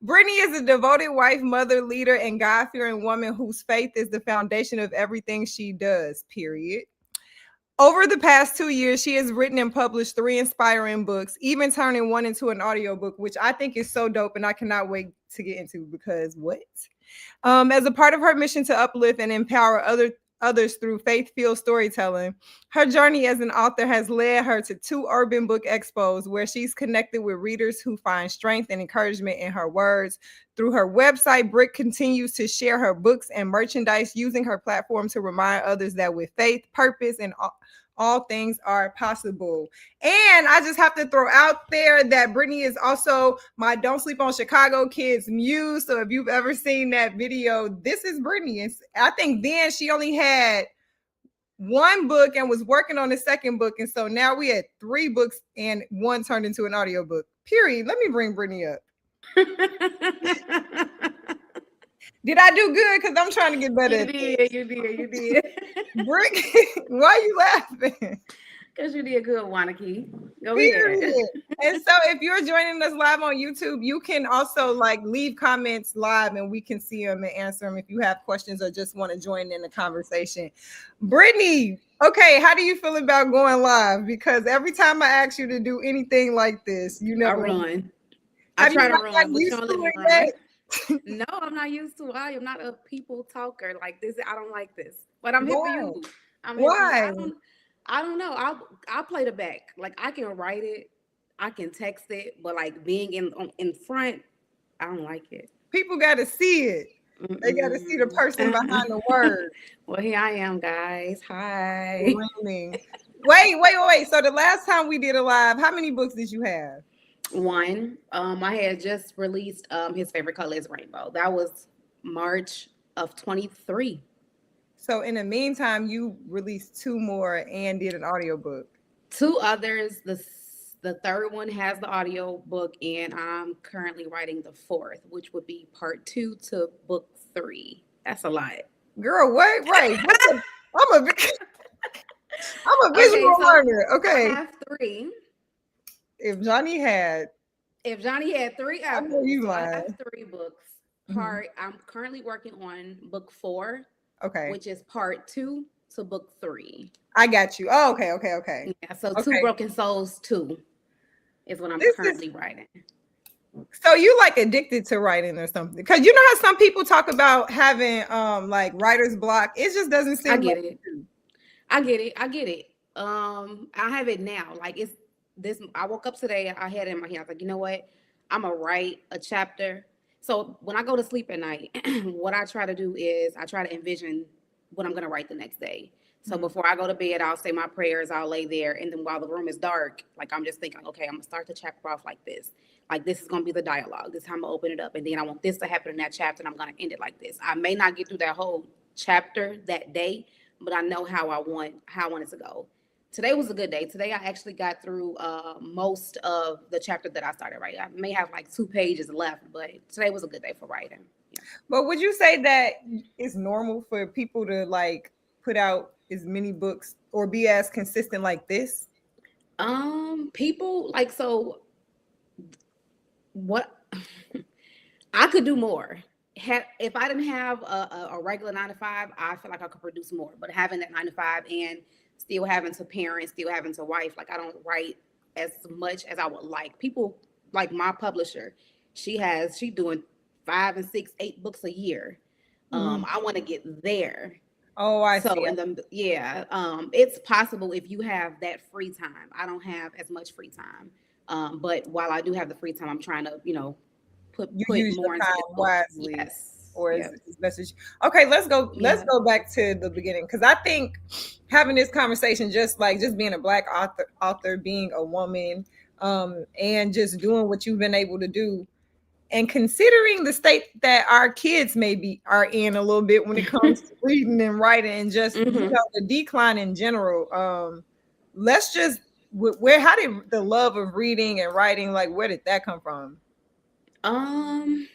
Brittany is a devoted wife, mother, leader, and God-fearing woman whose faith is the foundation of everything she does, period. Over the past 2 years, she has written and published 3 inspiring books, even turning one into an audiobook, which I think is so dope, and I cannot wait to get into because what? As a part of her mission to uplift and empower others through faith-filled storytelling, her journey as an author has led her to 2 urban book expos where she's connected with readers who find strength and encouragement in her words. Through her website, Britt continues to share her books and merchandise, using her platform to remind others that with faith, purpose, and all things are possible. And I just have to throw out there that Brittany is also my Don't Sleep on Chicago Kids muse. So if you've ever seen that video, this is Brittany. And I think then she only had 1 book and was working on the 2nd book. And so now we had 3 books and 1 turned into an audiobook. Period. Let me bring Brittany up. Did I do good? Because I'm trying to get better. You did. Brick, why are you laughing? Because you did good, Wanaki. Go Period. ahead. And so if you're joining us live on YouTube, you can also leave comments live and we can see them and answer them if you have questions or just want to join in the conversation. Brittany, okay, how do you feel about going live? Because every time I ask you to do anything like this, you never run. I try to run, but you don't let me run. No, I'm not used to it. I am not a people talker like this. I don't like this. But I'm here for you. Why? I don't know. I'll play the back. Like I can write it, I can text it, but like being in front, I don't like it. People got to see it. They got to see the person behind the word. Well, here I am, guys. Hi. Wait. So the last time we did a live, how many books did you have? 1. I had just released His Favorite Color is Rainbow. That was March of 23. So in the meantime, you released 2 more and did an audiobook. 2 others. The 3rd one has the audiobook, and I'm currently writing the 4th, which would be part 2 to book 3. That's a lot. Girl, what? Right. I'm a visual learner. Okay. I have 3. If Johnny had 3 apples, I have 3 books. I'm currently working on book 4. Okay. Which is part 2 to book 3. I got you. Oh, okay. Yeah, so 2 Broken Souls 2 is what I'm currently writing. So you addicted to writing or something? Because you know how some people talk about having writer's block. It just doesn't seem. I get it. I have it now. Like it's this. I woke up today. I had it in my head. I was like, you know what? I'm gonna write a chapter. So when I go to sleep at night, what I try to do is I try to envision what I'm going to write the next day. So before I go to bed, I'll say my prayers, I'll lay there. And then while the room is dark, I'm just thinking, okay, I'm going to start the chapter off like this. Like this is going to be the dialogue. This is how I'm going to open it up. And then I want this to happen in that chapter, and I'm going to end it like this. I may not get through that whole chapter that day, but I know how I want it to go. Today was a good day. Today I actually got through most of the chapter that I started writing. I may have 2 pages left, but today was a good day for writing. Yeah. But would you say that it's normal for people to put out as many books or be as consistent like this? People so what I could do more. If I didn't have a regular 9 to 5, I feel like I could produce more. But having that 9 to 5 and still having to parent, still having to wife, I don't write as much as I would like. People like my publisher, she doing 5 and 6, 8 books a year. I want to get there. Oh, I see. It's possible if you have that free time. I don't have as much free time. But while I do have the free time, I'm trying to, put more into it wisely. Yes. Or as message. Okay, let's go back to the beginning, because I think having this conversation, just being a Black author, being a woman, and just doing what you've been able to do, and considering the state that our kids are in a little bit when it comes to reading and writing, and just the decline in general. Let's just how did the love of reading and writing, where did that come from? My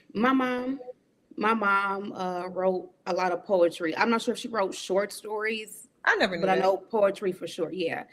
mom wrote a lot of poetry. I'm not sure if she wrote short stories. I never knew but that. I know poetry for sure. Yeah.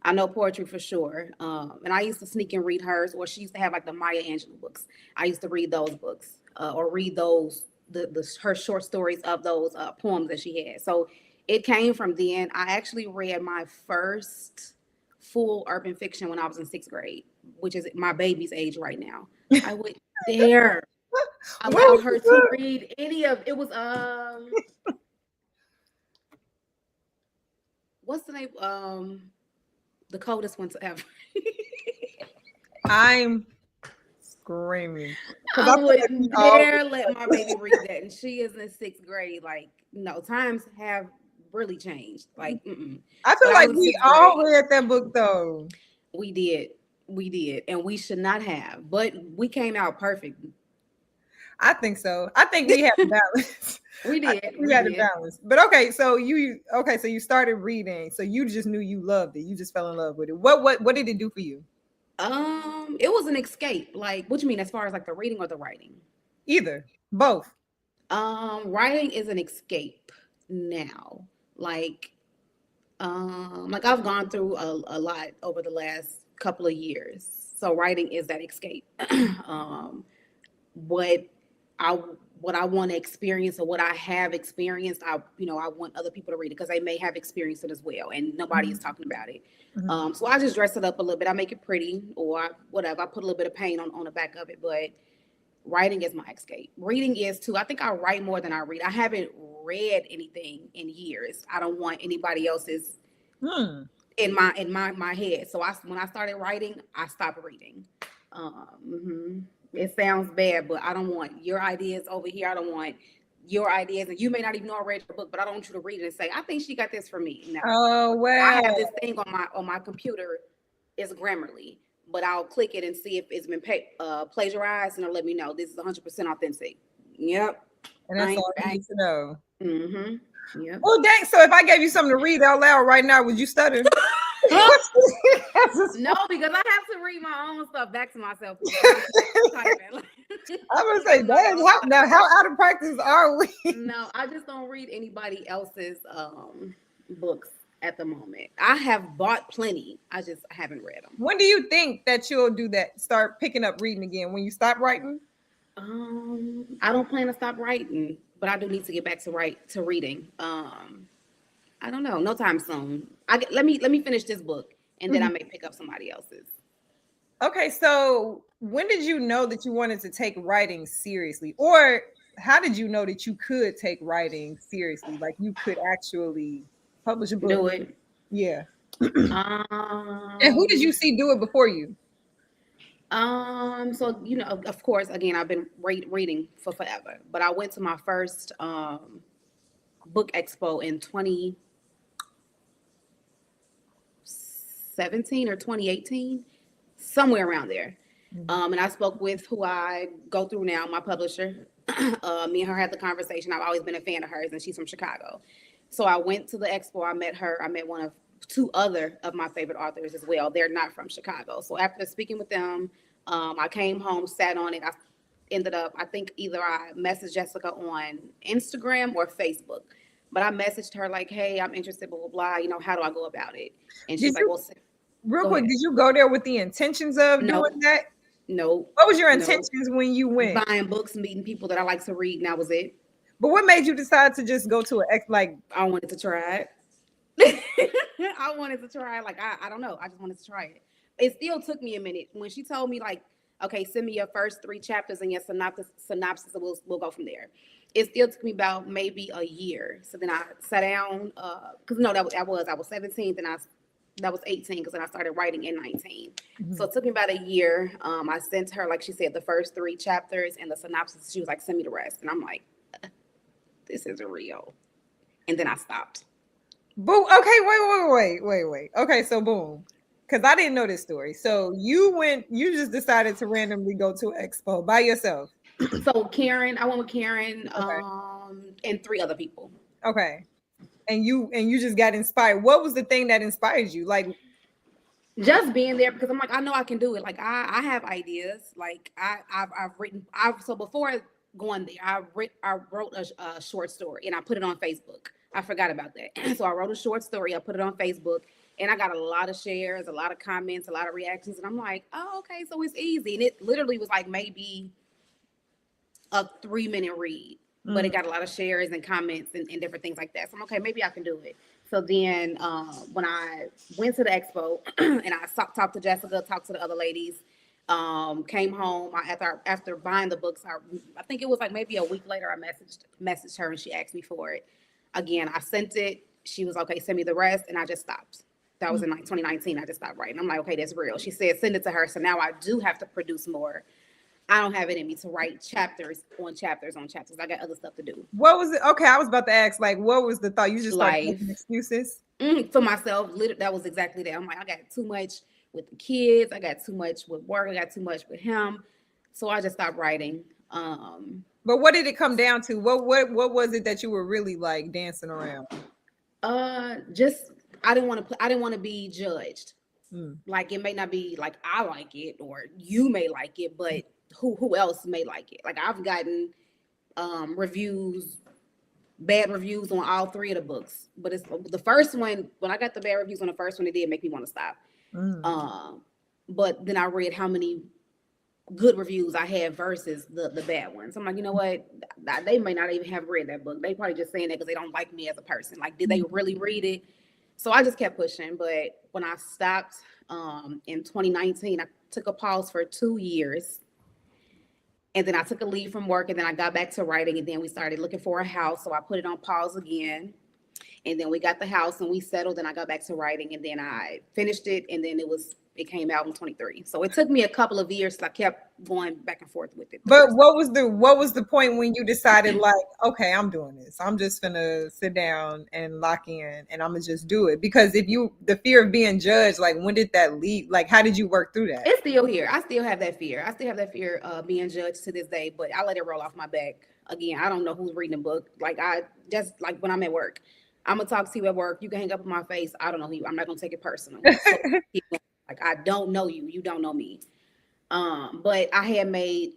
I know poetry for sure. And I used to sneak and read hers, or she used to have like the Maya Angelou books. I used to read those books, or read those the her short stories of those poems that she had. So it came from then. I actually read my first full urban fiction when I was in sixth grade, which is my baby's age right now. I would dare What allow was her the to book? read any of it. Was what's the name? The coldest one to ever. I'm screaming because I I feel like we wouldn't all. dare let my baby read that, and she is in sixth grade. Like, no, times have really changed. Like, I but feel I like was in we sixth all grade. read that book though. We did, we did, and we should not have. But we came out perfect. I think so. I think we had a balance. We I did, think we we had a did. balance. But okay, so you started reading. So you just knew you loved it. You just fell in love with it. What did it do for you? It was an escape. Like, what you mean as far as like the reading or the writing? Either. Both. Writing is an escape now. Like I've gone through a lot over the last couple of years. So writing is that escape. What I what I want to experience or what I have experienced, I want other people to read it because they may have experienced it as well, and nobody is Mhm. talking about it. Mhm. So I just dress it up a little bit. I make it pretty, or whatever. I put a little bit of paint on the back of it, but writing is my escape. Reading is too. I think I write more than I read. I haven't read anything in years. I don't want anybody else's Hmm. in my head. So when I started writing, I stopped reading. It sounds bad, but I don't want your ideas over here. I don't want your ideas, and you may not even know I read your book, but I don't want you to read it and say, "I think she got this from me." No, Oh I well. have this thing on my computer. It's Grammarly, but I'll click it and see if it's been plagiarized, and it'll let me know this is 100% authentic. Yep, And I that's ain't. all you need to know. Yep. Oh dang. So if I gave you something to read out loud right now, would you stutter? No, because I have to read my own stuff back to myself before I start typing. I'm gonna say, I'm not dang, gonna how lie. now how out of practice are we? No, I just don't read anybody else's books at the moment. I have bought plenty. I just haven't read them. When do you think that you'll do that? Start picking up reading again when you stop writing? I don't plan to stop writing, but I do need to get back to reading. I don't know, no time soon. Let me finish this book, and then I Mhm. may pick up somebody else's. Okay, so when did you know that you wanted to take writing seriously? Or how did you know that you could take writing seriously? Like you could actually publish a book? Do it. Yeah. And who did Um, you see do it before you? so of course, again, I've been reading for forever, but I went to my first book expo in 2017 or 2018, somewhere around there. Mhm. And I spoke with who I go through now, my publisher. Me and her had the conversation. I've always been a fan of hers, and she's from Chicago. So I went to the expo. I met her. I met one of two other of my favorite authors as well. They're not from Chicago. So after speaking with them, I came home, sat on it. I ended up, I think either I messaged Jessica on Instagram or Facebook. But I messaged her like, "Hey, I'm interested, blah blah blah. How do I go about it?" And Did she's like, you "Well, real go quick, ahead." did you go there with the intentions of doing No, that? no, What was your no. intentions when you went? Buying books, meeting people that I like to read, and that was it. But what made you decide to just go to an ex like I wanted to try it. I wanted to try it. Like I don't know. I just wanted to try it. It still took me a minute when she told me like, okay, send me your first 3 chapters and your synopsis, and we'll go from there. It still took me about maybe a year. So then I sat down because no, I was 17. Then that was 18 because then I started writing in 19. So Mhm. it took me about a year. I sent her, like she said, the first 3 chapters and the synopsis. She was like, send me the rest, and I'm like, this isn't real. And then I stopped. Boo. Okay, wait. Okay, so boom. Because I didn't know this story. So you just decided to randomly go to an expo by yourself. So Karen, I went with Karen, Okay. and 3 other people. Okay. And you just got inspired. What was the thing that inspired you? Like, Just being there because I'm like, I know I can do it. Like I have ideas. Like I've written. So before going there, I wrote a short story and I put it on Facebook. I forgot about that. So I wrote a short story. I put it on Facebook, And I got a lot of shares, a lot of comments, a lot of reactions. And I'm like, oh, okay, so it's easy. And it literally was like maybe a 3-minute read, but it got a lot of shares and comments and different things like that. So I'm okay, maybe I can do it. So then when I went to the expo and I talked to Jessica, talked to the other ladies, came home. After buying the books, I think it was like maybe a week later, I messaged her and she asked me for it. Again, I sent it. She was okay, send me the rest, and I just stopped. That was in like 2019. I just stopped writing. I'm like, okay, that's real. She said, send it to her. So now I do have to produce more. I don't have it in me to write chapters on chapters on chapters. I got other stuff to do. What was it? Okay, I was about to ask, like, what was the thought? You just started Life. making excuses? For myself. That was exactly that. I'm like, I got too much with the kids. I got too much with work. I got too much with him. So I just stopped writing. But what did it come down to? What was it that you were really like dancing around? Just I didn't want to be judged. Like it may not be like I like it or you may like it, but who else may like it? Like I've gotten reviews, bad reviews on all 3 of the books, but it's the first one. When I got the bad reviews on the first one, it did make me want to stop. But then I read how many good reviews I had versus the bad ones. I'm like, you know what? They may not even have read that book. They probably just saying that because they don't like me as a person. Like, did they really read it? So I just kept pushing. But when I stopped in 2019, I took a pause for 2 years. And then I took a leave from work, and then I got back to writing, and then we started looking for a house. So I put it on pause again. And then we got the house and we settled, and I got back to writing, and then I finished it, and then it came out in 23. So it took me a couple of years. So I kept going back and forth with it. But what was the point when you decided like, okay, I'm doing this. I'm just gonna sit down and lock in and I'm gonna just do it? Because the fear of being judged, like when did that leave? Like how did you work through that? It's still here. I still have that fear. I still have that fear of being judged to this day, but I let it roll off my back. Again, I don't know who's reading the book. Like I just like when I'm at work, I'm gonna talk to you at work. You can hang up in my face. I don't know who you. I'm not gonna take it personal. So, like I don't know you. You don't know me. But I had made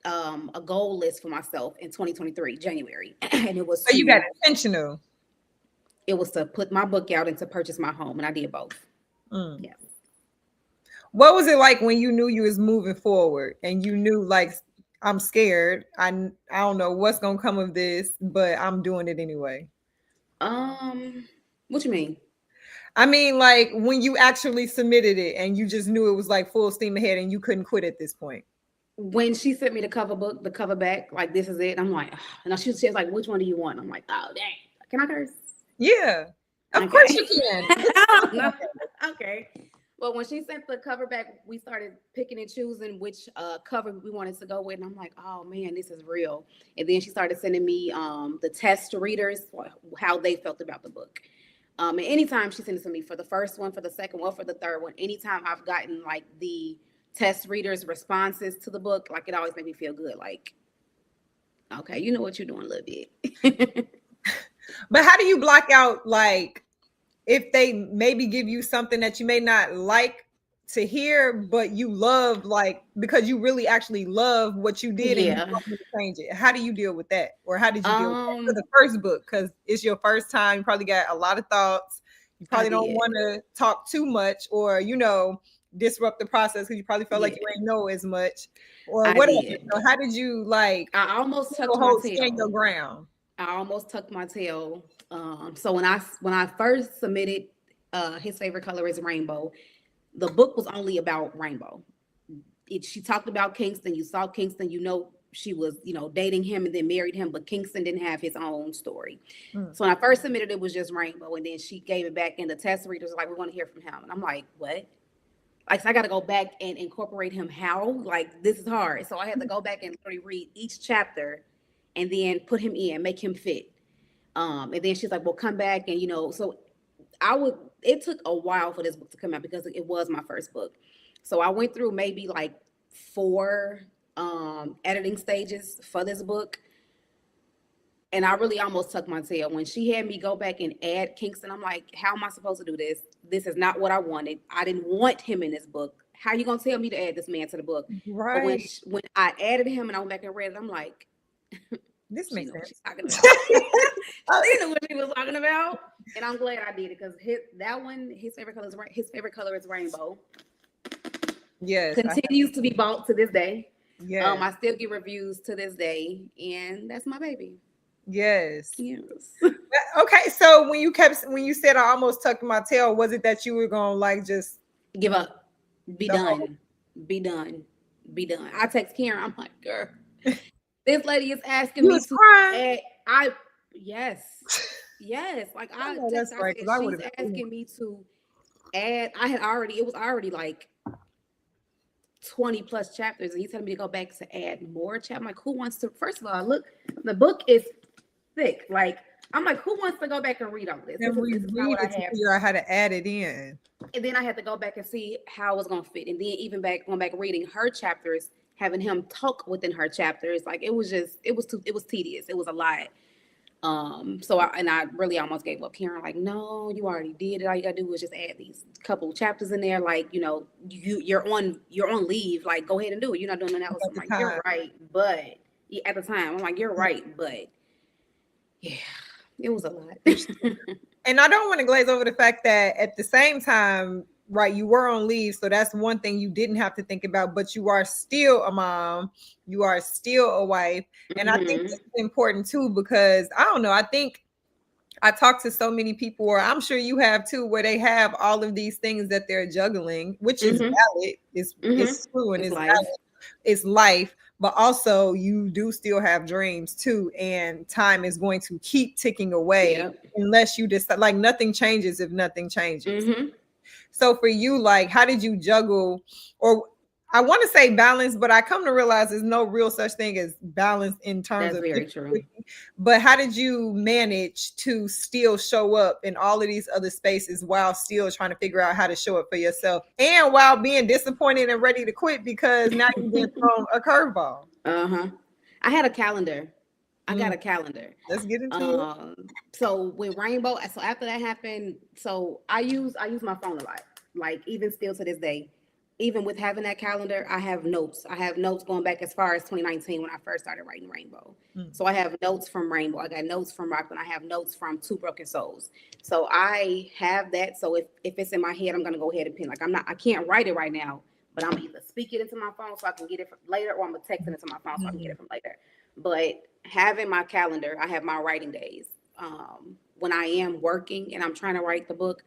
a goal list for myself in 2023 January, and it was so you got intentional. It was to put my book out and to purchase my home, and I did both. Yeah. What was it like when you knew you was moving forward and you knew like I'm scared. I don't know what's gonna come of this, but I'm doing it anyway. What you mean? I mean, like when you actually submitted it and you just knew it was like full steam ahead and you couldn't quit at this point. When she sent me the cover back, like this is it. I'm like, and she was like, which one do you want? I'm like, oh dang, can I curse? Yeah, of course you can. Okay. Well, when she sent the cover back, we started picking and choosing which cover we wanted to go with. And I'm like, oh man, this is real. And then she started sending me the test readers, how they felt about the book. And anytime she sent it to me for the first one, for the second one, for the third one, anytime I've gotten like the test readers' responses to the book, like it always made me feel good. Like, okay, you know what you're doing a little bit. But how do you block out like if they maybe give you something that you may not like to hear, but you love, like because you really actually love what you did and you want to change it? How do you deal with that? Or how did you deal with that for the first book? Because it's your first time, you probably got a lot of thoughts. You probably don't want to talk too much or, disrupt the process because you probably felt like you didn't know as much or whatever. So how did you like? I almost tucked my tail. Stand your ground. I almost tucked my tail. So when I first submitted, his favorite color is rainbow. The book was only about rainbow. She talked about Kingston. You saw Kingston. She was dating him and then married him, but Kingston didn't have his own story. So when I first submitted, it was just rainbow, and then she gave it back, and the test readers were like, we want to hear from him, and I'm like, what? Like, so I got to go back and incorporate him. How? Like, this is hard. So I had to go back and literally read each chapter and then put him in, make him fit. And then she's like, well, come back. And, so it took a while for this book to come out because it was my first book. So I went through maybe like 4 editing stages for this book. And I really almost tucked my tail. When she had me go back and add Kingston, I'm like, how am I supposed to do this? This is not what I wanted. I didn't want him in this book. How are you going to tell me to add this man to the book? Right. But when I added him and I went back and read it, I'm like, This She makes knew what she's sense. talking about. She knew what she was talking about, and I'm glad I did it because his favorite color is rainbow. Yes, Continues to be bought to this day. yes, I still get reviews to this day, and that's my baby. yes. Yes. Okay, so when you said I almost tucked my tail, was it that you were gonna like just Give up. Be the whole? done. Be done. Be done. I text Karen. I'm like, girl, this lady is asking You me was to crying. add. I yes, yes. Like I I know text. that's I right said because I would she's have been. asking me to add. I had already. It was already like 20 plus chapters, and he's telling me to go back to add more chapters. I'm like, who wants to? First of all, look, the book is thick. Like I'm like, who wants to go back and read all this? And This is not reread what I it to have. figure out how to add it in. And then I had to go back and see how it was gonna fit. And then even going back reading her chapters, having him talk within her chapters, like it was tedious. It was a lot. So I really almost gave up. Karen, like, no, you already did it. All you gotta do is just add these couple chapters in there. Like, you're on leave. Like, go ahead and do it. You're not doing nothing else. At I'm the like, you're time. right, but at the time, I'm like, you're right, but yeah, it was a lot. And I don't want to glaze over the fact that at the same time, right, you were on leave. So that's one thing you didn't have to think about, but you are still a mom, you are still a wife. And I think Mm-hmm. this is important too, because I don't know, I think I talk to so many people, or I'm sure you have too, where they have all of these things that they're juggling, which is Mm-hmm. valid, Mm-hmm. it's true and It's it's life. valid, it's life, but also you do still have dreams too, and time is going to keep ticking away Yep. unless you decide, like nothing changes if nothing changes. Mm-hmm. So for you, like, how did you juggle, or I want to say balance, but I come to realize there's no real such thing as balance in terms That's of very true. but how did you manage to still show up in all of these other spaces while still trying to figure out how to show up for yourself and while being disappointed and ready to quit because now you've been thrown a curveball? Uh-huh. I had a calendar. I got Mm, a calendar. let's get into it. Um, so with Rainbow, so after that happened, so I use my phone a lot. Like even still to this day, even with having that calendar, I have notes. I have notes going back as far as 2019 when I first started writing Rainbow. Mm, So I have notes from Rainbow. I got notes from Rockland. I have notes from Two Broken Souls. So I have that. So if it's in my head, I'm gonna go ahead and pin. Like I can't write it right now, but I'm either speak it into my phone so I can get it from later, or I'm gonna text it into my phone so I can get mm, it from later. But having my calendar, I have my writing days. When I am working and I'm trying to write the book,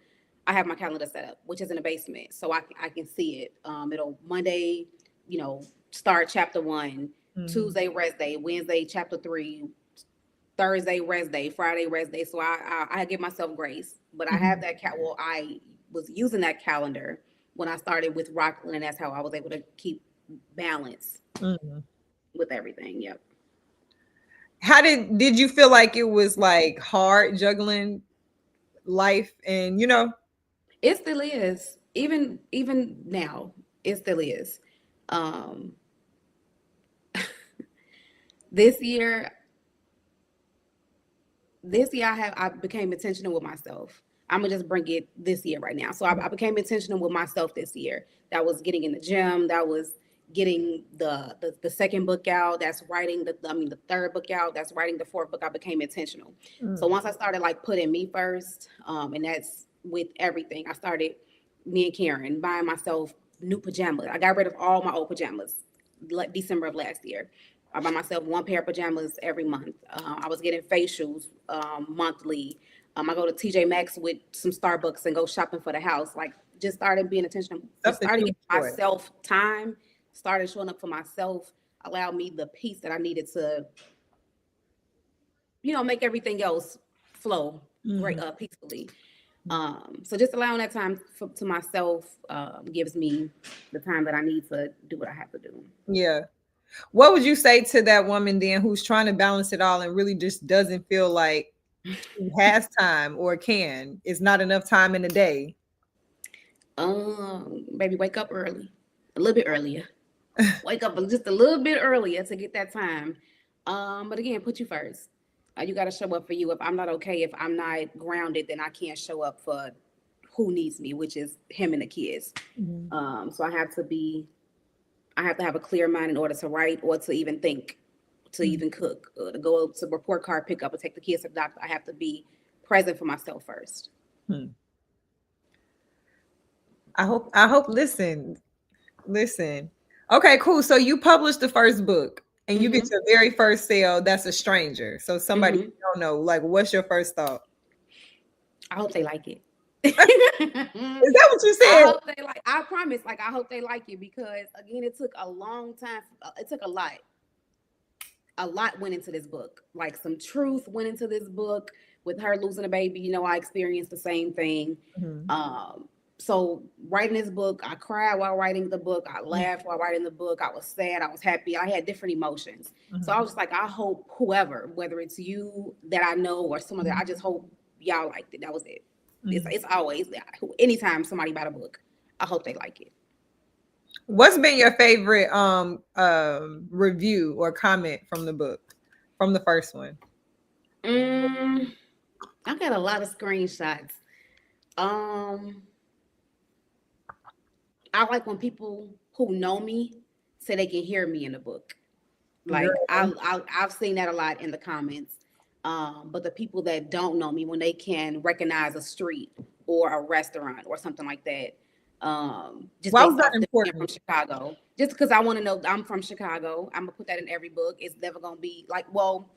I have my calendar set up, which is in the basement, so I can see it. It'll Monday, start chapter 1, mm, Tuesday rest day, Wednesday chapter 3, Thursday rest day, Friday rest day. So I give myself grace, but I have mm, that Well, I was using that calendar when I started with Rockland, and that's how I was able to keep balance mm. with everything. Yep. How did you feel like it was like hard juggling life and It still is. Even now, it still is. Um, this year, I became intentional with myself. I'm gonna just bring it this year right now. So I became intentional with myself this year. That was getting in the gym. That was getting the second book out. That's writing the third book out. That's writing the fourth book. I became intentional. So Mm, once I started like putting me first, and that's with everything. I started me and Karen buying myself new pajamas. I got rid of all my old pajamas like December of last year. I buy myself one pair of pajamas every month. I was getting facials monthly. I go to TJ Maxx with some Starbucks and go shopping for the house. Like just started being intentional, stuff just that started you giving enjoy. myself time, started showing up for myself, allowed me the peace that I needed to, make everything else flow great Mhm. peacefully. So just allowing that time to myself gives me the time that I need to do what I have to do. Yeah. What would you say to that woman then who's trying to balance it all and really just doesn't feel like she has time or can? It's not enough time in the day. Maybe wake up early, a little bit earlier. Wake up just a little bit earlier to get that time. But again, put you first. You got to show up for you. If I'm not okay, if I'm not grounded, then I can't show up for who needs me, which is him and the kids. Mhm. So I have to have a clear mind in order to write or to even think to even cook, to go to report card pickup, or take the kids to the doctor. I have to be present for myself first. I hope, listen. Okay, cool. So you published the first book and you get your very first sale. That's a stranger. So somebody you don't know, like, what's your first thought? I hope they like it. Is that what you I said? hope they like. I promise. Like, I hope they like it, because again, it took a long time. It took a lot. A lot went into this book. Like, some truth went into this book with her losing a baby. You know, I experienced the same thing. So writing this book, I cried while writing the book. I laughed while writing the book. I was sad. I was happy. I had different emotions. So I was just like, I hope whoever, whether it's you that I know or some other, I just hope y'all liked it. That was it. It's always, anytime somebody bought a book, I hope they like it. What's been your favorite review or comment from the book, from the first one? I got a lot of screenshots. I like when people who know me say they can hear me in the book. Like, I've seen that a lot in the comments. But the people that don't know me, when they can recognize a street or a restaurant or something like that, just Why based was that off them being important? from Chicago, just because I want to know I'm from Chicago. I'm gonna put that in every book. It's never gonna be like, well,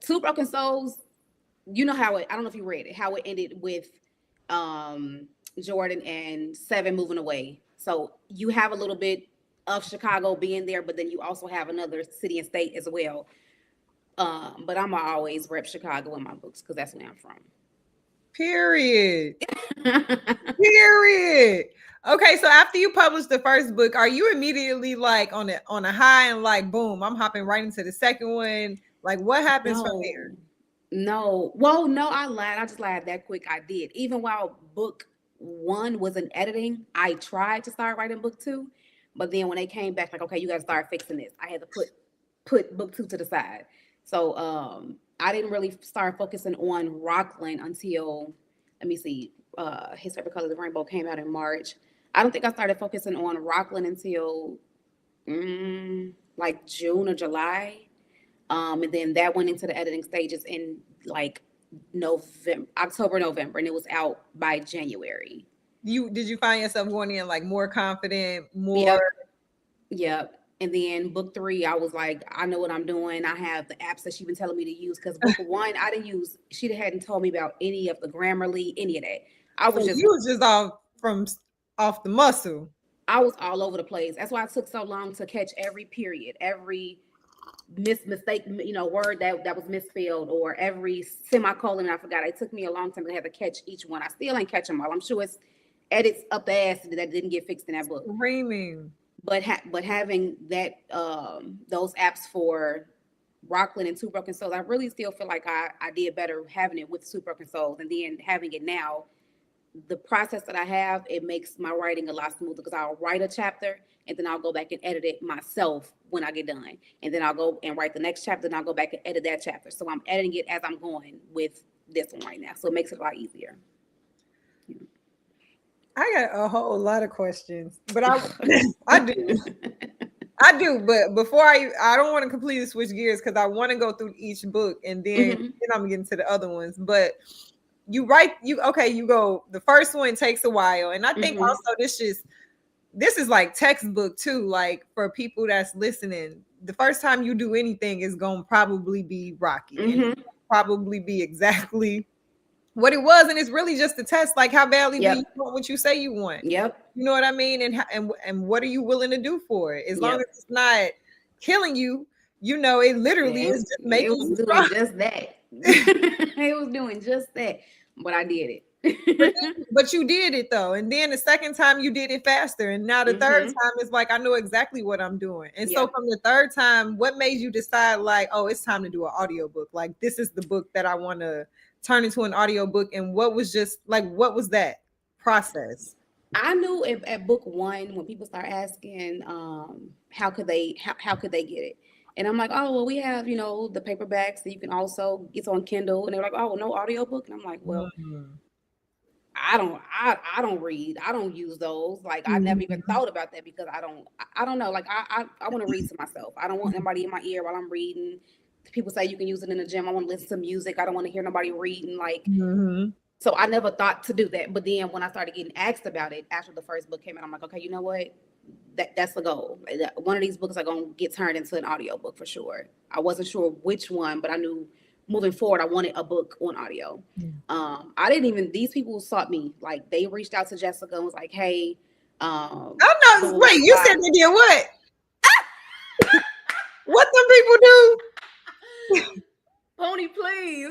Two Broken Souls. You know how it. I don't know if you read it. How it ended with Jordan and Seven moving away. So you have a little bit of Chicago being there, but then you also have another city and state as well. But I'm always rep Chicago in my books because that's where I'm from. Period. Period. Okay, so after you publish the first book, are you immediately like on a high and like boom, I'm hopping right into the second one? Like, what happens from there? No. Well, no, I lied. I just lied that quick. I did. Even while book one was in editing, I tried to start writing book two. But then when they came back, like, okay, you gotta start fixing this. I had to put book two to the side. So I didn't really start focusing on Rockland until, let me see, His Favorite Color of the Rainbow came out in March. I don't think I started focusing on Rockland until like June or July. And then that went into the editing stages in like October, November, and it was out by January. Did you find yourself going in like more confident, more? Yep. Yep. And then book three, I was like, I know what I'm doing. I have the apps that she's been telling me to use. Because book one, I didn't use, she hadn't told me about any of the Grammarly, any of that. I was So you was just off the muscle. I was all over the place. That's why it took so long to catch every period, every mistake, word that was misspelled, or every semicolon I forgot. It took me a long time to have to catch each one. I still ain't catch them all. I'm sure it's edits up the ass that didn't get fixed in that book. Screaming. But having that those apps for Rockland and Two Broken Souls, I really still feel like I did better having it with Two Broken Souls, and then having it now. The process that I have, it makes my writing a lot smoother, because I'll write a chapter and then I'll go back and edit it myself when I get done. And then I'll go and write the next chapter and I'll go back and edit that chapter. So I'm editing it as I'm going with this one right now. So it makes it a lot easier. I got a whole lot of questions, but I do. I do, but before I don't want to completely switch gears because I want to go through each book and then I'm getting to the other ones. But you go, the first one takes a while, and I think also this is like textbook too, like for people that's listening. The first time you do anything is gonna probably be rocky and probably be exactly what it was, and it's really just a test, like how badly do you want what you say you want. You know what I mean? And what are you willing to do for it? As long as it's not killing you, it literally is just making you doing just that. It was doing just that, but I did it. But you did it though, and then the second time you did it faster, and now the third time it's like I know exactly what I'm doing. And so from the third time, what made you decide like, oh, it's time to do an audiobook? Like, this is the book that I want to turn into an audiobook. And what was that process? I knew at book one, when people start asking how could they get it, and I'm like, oh, well, we have the paperbacks that you can also get on Kindle, and they're like, oh, no audiobook, and I'm like, well, I don't read. I don't use those. Like I never even thought about that because I don't know. Like I want to read to myself. I don't want nobody in my ear while I'm reading. People say you can use it in the gym. I want to listen to music. I don't want to hear nobody reading. Like so I never thought to do that. But then when I started getting asked about it after the first book came out, I'm like, okay, you know what? That's the goal. One of these books are gonna get turned into an audiobook for sure. I wasn't sure which one, but I knew moving forward I wanted a book on audio. I didn't even these people sought me. Like they reached out to Jessica and was like, hey, Oh no, wait, you said they did what? What them people do? Pony, please.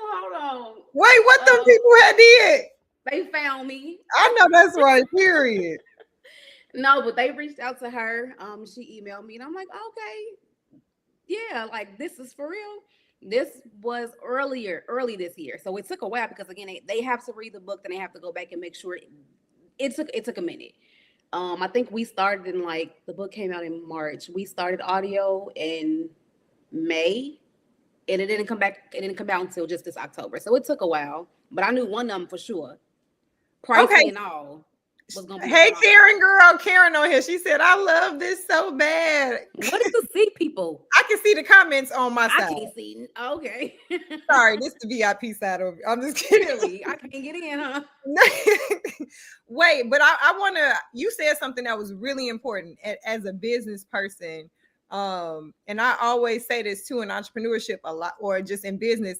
Hold on. Wait, what them people had did? They found me. I know that's right, period. No, but they reached out to her. She emailed me and I'm like, okay, yeah, like this is for real. This was early this year. So it took a while because again, they have to read the book, then they have to go back and make sure it took a minute. I think we started in like the book came out in March. We started audio in May, and it didn't come out until just this October. So it took a while, but I knew one of them for sure. Pricing and all was gonna be. Hey, Karen, girl, Karen on here. She said, "I love this so bad." What is the see people? I can see the comments on my side. I can't see. Okay. Sorry, this is the VIP side over. I'm just kidding. I can't get in, huh? Wait, but I want to. You said something that was really important as a business person, and I always say this too in entrepreneurship a lot, or just in business.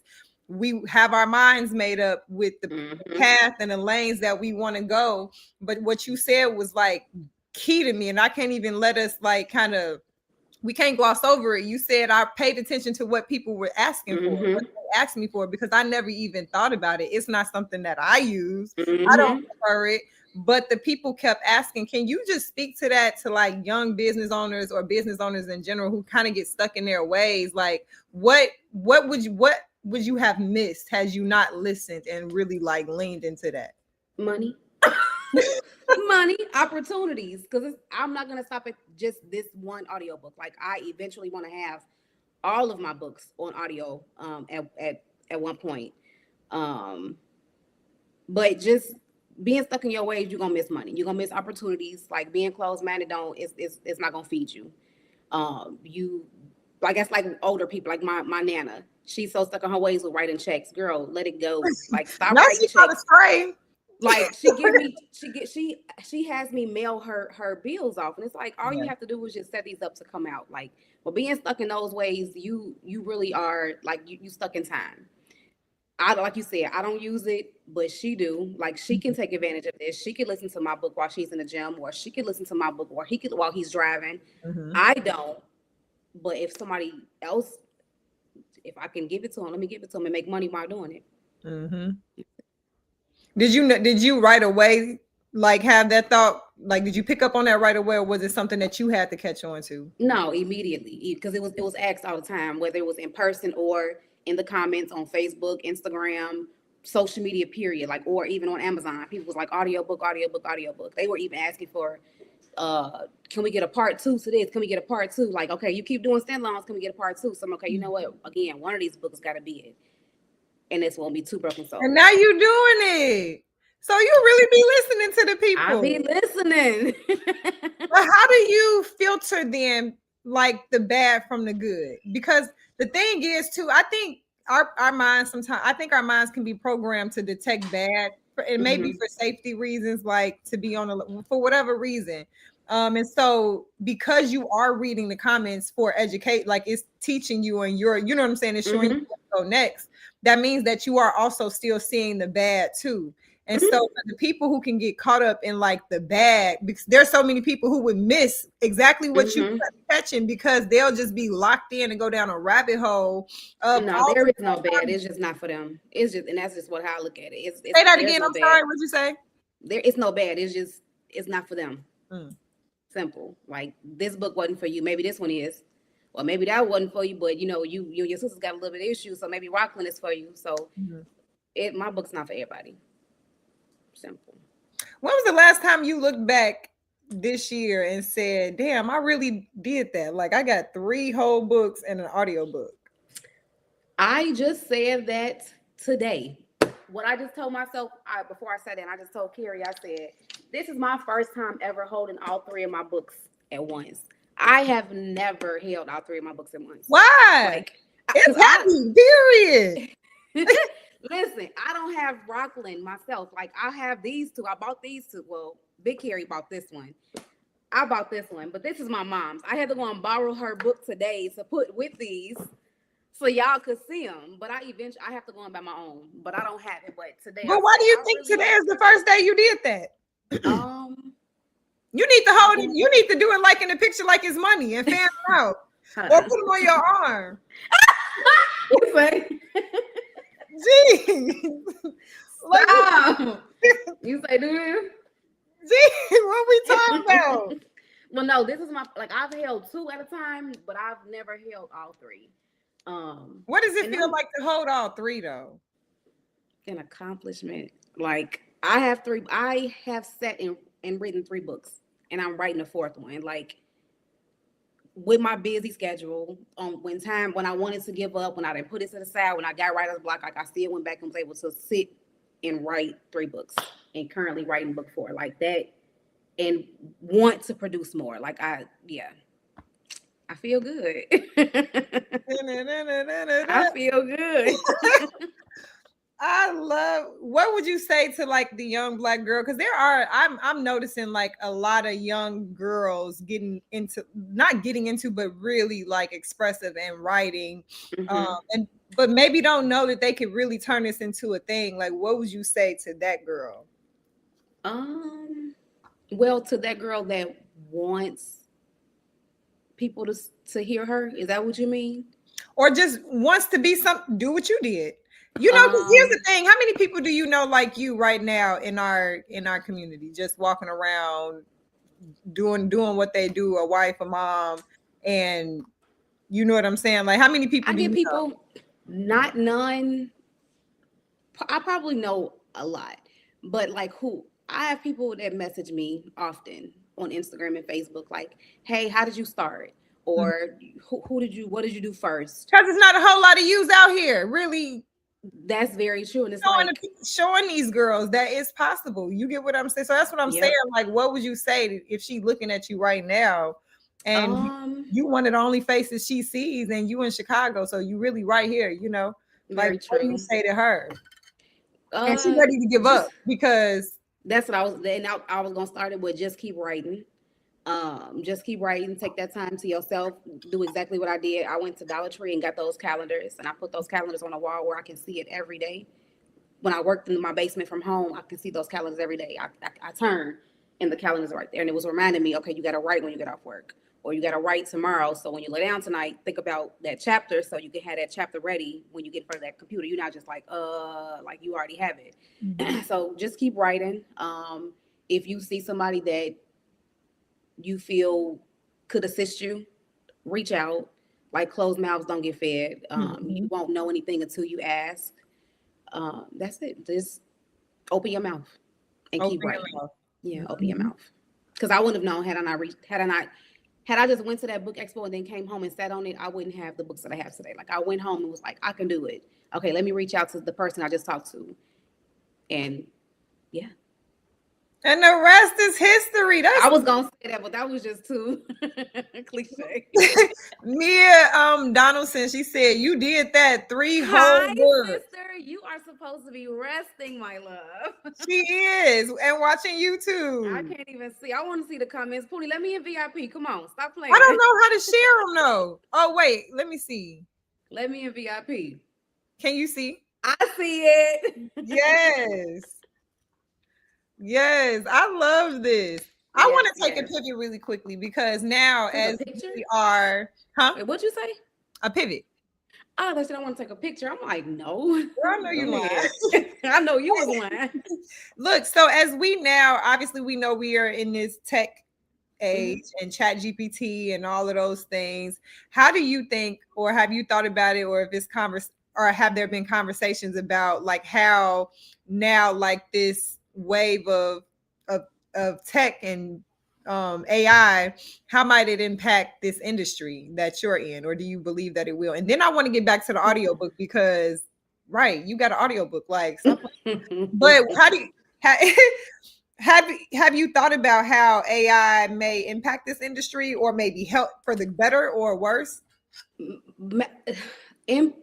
We have our minds made up with the path and the lanes that we want to go. But what you said was like key to me, and I can't even let us like kind of. We can't gloss over it. You said I paid attention to what people were asking for, what they asked me for, because I never even thought about it. It's not something that I use. I don't prefer it. But the people kept asking, can you just speak to that to like young business owners or business owners in general who kind of get stuck in their ways? Like what would you have missed had you not listened and really like leaned into that? Money. Money, opportunities, because I'm not going to stop at just this one audiobook. Like I eventually want to have all of my books on audio at one point. But just being stuck in your ways, you're going to miss money. You're going to miss opportunities. Like being closed-minded it's not going to feed you. I guess like older people, like my Nana, she's so stuck in her ways with writing checks. Girl, let it go. Like stop writing checks. Like she has me mail her bills off, and it's like all you have to do is just set these up to come out. Like, but being stuck in those ways, you really are like you stuck in time. I like you said, I don't use it, but she do. Like she can take advantage of this. She can listen to my book while she's in the gym, or she can listen to my book while he's driving. I don't. But if somebody else, if I can give it to him, let me give it to him and make money while doing it. Did you right away like have that thought? Like, did you pick up on that right away, or was it something that you had to catch on to? No, immediately, because it was asked all the time, whether it was in person or in the comments on Facebook, Instagram, social media, period. Like, or even on Amazon, people was like audiobook. They were even asking for, can we get a part 2 to this? Can we get a part 2? Like, okay, you keep doing standalones. Can we get a part 2? So I'm okay. You know what? Again, one of these books got to be it. And this won't be Two Broken Souls. And now you doing it. So you really be listening to the people. I be listening. But how do you filter then like the bad from the good? Because the thing is too, I think our minds sometimes, I think our minds can be programmed to detect bad, and maybe for safety reasons, like to be for whatever reason. And so because you are reading the comments for educate, like it's teaching you and you know what I'm saying, it's showing you what to go next. That means that you are also still seeing the bad too. And so for the people who can get caught up in like the bad, because there's so many people who would miss exactly what you catching because they'll just be locked in and go down a rabbit hole. No, there is no bad. It's just not for them. It's just, and that's just what I look at it. It's say that again. I'm sorry. What'd you say? There is no bad. It's not for them. Simple. Like this book wasn't for you. Maybe this one is. Or maybe that wasn't for you, but you know, you and your sister's got a little bit of issues, so maybe Rockland is for you. So my book's not for everybody. Simple. When was the last time you looked back this year and said, damn, I really did that? Like I got 3 whole books and an audiobook. I just said that today. What I just told myself before I sat down, I just told Carrie, I said, this is my first time ever holding all three of my books at once. I have never held all three of my books at once. Why? Like, It's heavy, period. Listen, I don't have Rockland myself. Like, I have these two. I bought these two. Well, Big Carrie bought this one. I bought this one, but this is my mom's. I had to go and borrow her book today to put with these so y'all could see them. But I have to go and buy my own. But I don't have it. But today. But why do you think today is the first day you did that? You need to hold it. You need to do it like in the picture, like it's money, and fan it out, or put them on your arm. You say, Gee, stop. You say, do you? Gee, what we talking about? Well, no, this is I've held two at a time, but I've never held all three. What does it feel like to hold all three, though? An accomplishment. Like, I have sat and written 3 books, and I'm writing a 4th one. Like, with my busy schedule, when I wanted to give up, when I didn't put it to the side, when I got writer's block, like I still went back and was able to sit and write 3 books, and currently writing book 4 like that, and want to produce more. Like, I feel good. I feel good. I love. What would you say to like the young Black girl? Because I'm noticing like a lot of young girls not getting into, but really like expressive and writing, but maybe don't know that they could really turn this into a thing. Like, what would you say to that girl? Well, to that girl that wants people to hear her, is that what you mean? Or just wants to be do what you did. You know, here's the thing. How many people do you know like you right now in our community, just walking around doing what they do, a wife, a mom, and you know what I'm saying? Like, how many people do you know? Not none. I probably know a lot, but like I have people that message me often on Instagram and Facebook, like, hey, how did you start? Or what did you do first? Because there's not a whole lot of yous out here, really. That's very true. And it's showing these girls that it's possible. You get what I'm saying? So that's what I'm saying. Like, what would you say if she looking at you right now and you one of the only faces she sees, and you in Chicago, so you really right here, you know? Like, what do you say to her? And she's ready to give up because that's what I was gonna start it with. Just keep writing. Just keep writing. Take that time to yourself. Do exactly what I did. I went to Dollar Tree and got those calendars, and I put those calendars on a wall where I can see it every day. When I worked in my basement from home, I can see those calendars every day. I turn, and the calendar's right there, and it was reminding me, okay, you got to write when you get off work, or you got to write tomorrow. So when you lay down tonight, think about that chapter, so you can have that chapter ready when you get in front of that computer. You're not just like you already have it. So just keep writing. If you see somebody that you feel could assist you, reach out. Like, closed mouths don't get fed. You won't know anything until you ask. That's it. Just open your mouth and keep writing. Yeah, open your mouth. Because I wouldn't have known had I just went to that book expo and then came home and sat on it, I wouldn't have the books that I have today. Like, I went home and was like, I can do it. Okay, let me reach out to the person I just talked to. And yeah. And the rest is history. I was gonna say that, but that was just too cliche. Mia Donaldson, she said you did that 3 whole books. Sister, you are supposed to be resting, my love. She is, and watching YouTube. I can't even see. I want to see the comments. Poonie, let me in VIP. Come on, stop playing. I don't know how to share them though. Oh wait, let me see. Let me in VIP. Can you see? I see it. Yes. Yes, I love this. I want to take a pivot really quickly because now as we are, Wait, what'd you say? A pivot. Oh, they said I want to take a picture. I'm like, no. Girl, I know you lying. I know you was lying. Look, so as we now, obviously we know we are in this tech age and chat GPT and all of those things. How do you think, or have you thought about it, or if it's or have there been conversations about like how now like this wave of tech and AI, how might it impact this industry that you're in, or do you believe that it will? And then I want to get back to the audiobook because, right, you got an audiobook, like something. But how do you have you thought about how AI may impact this industry, or maybe help for the better or worse? In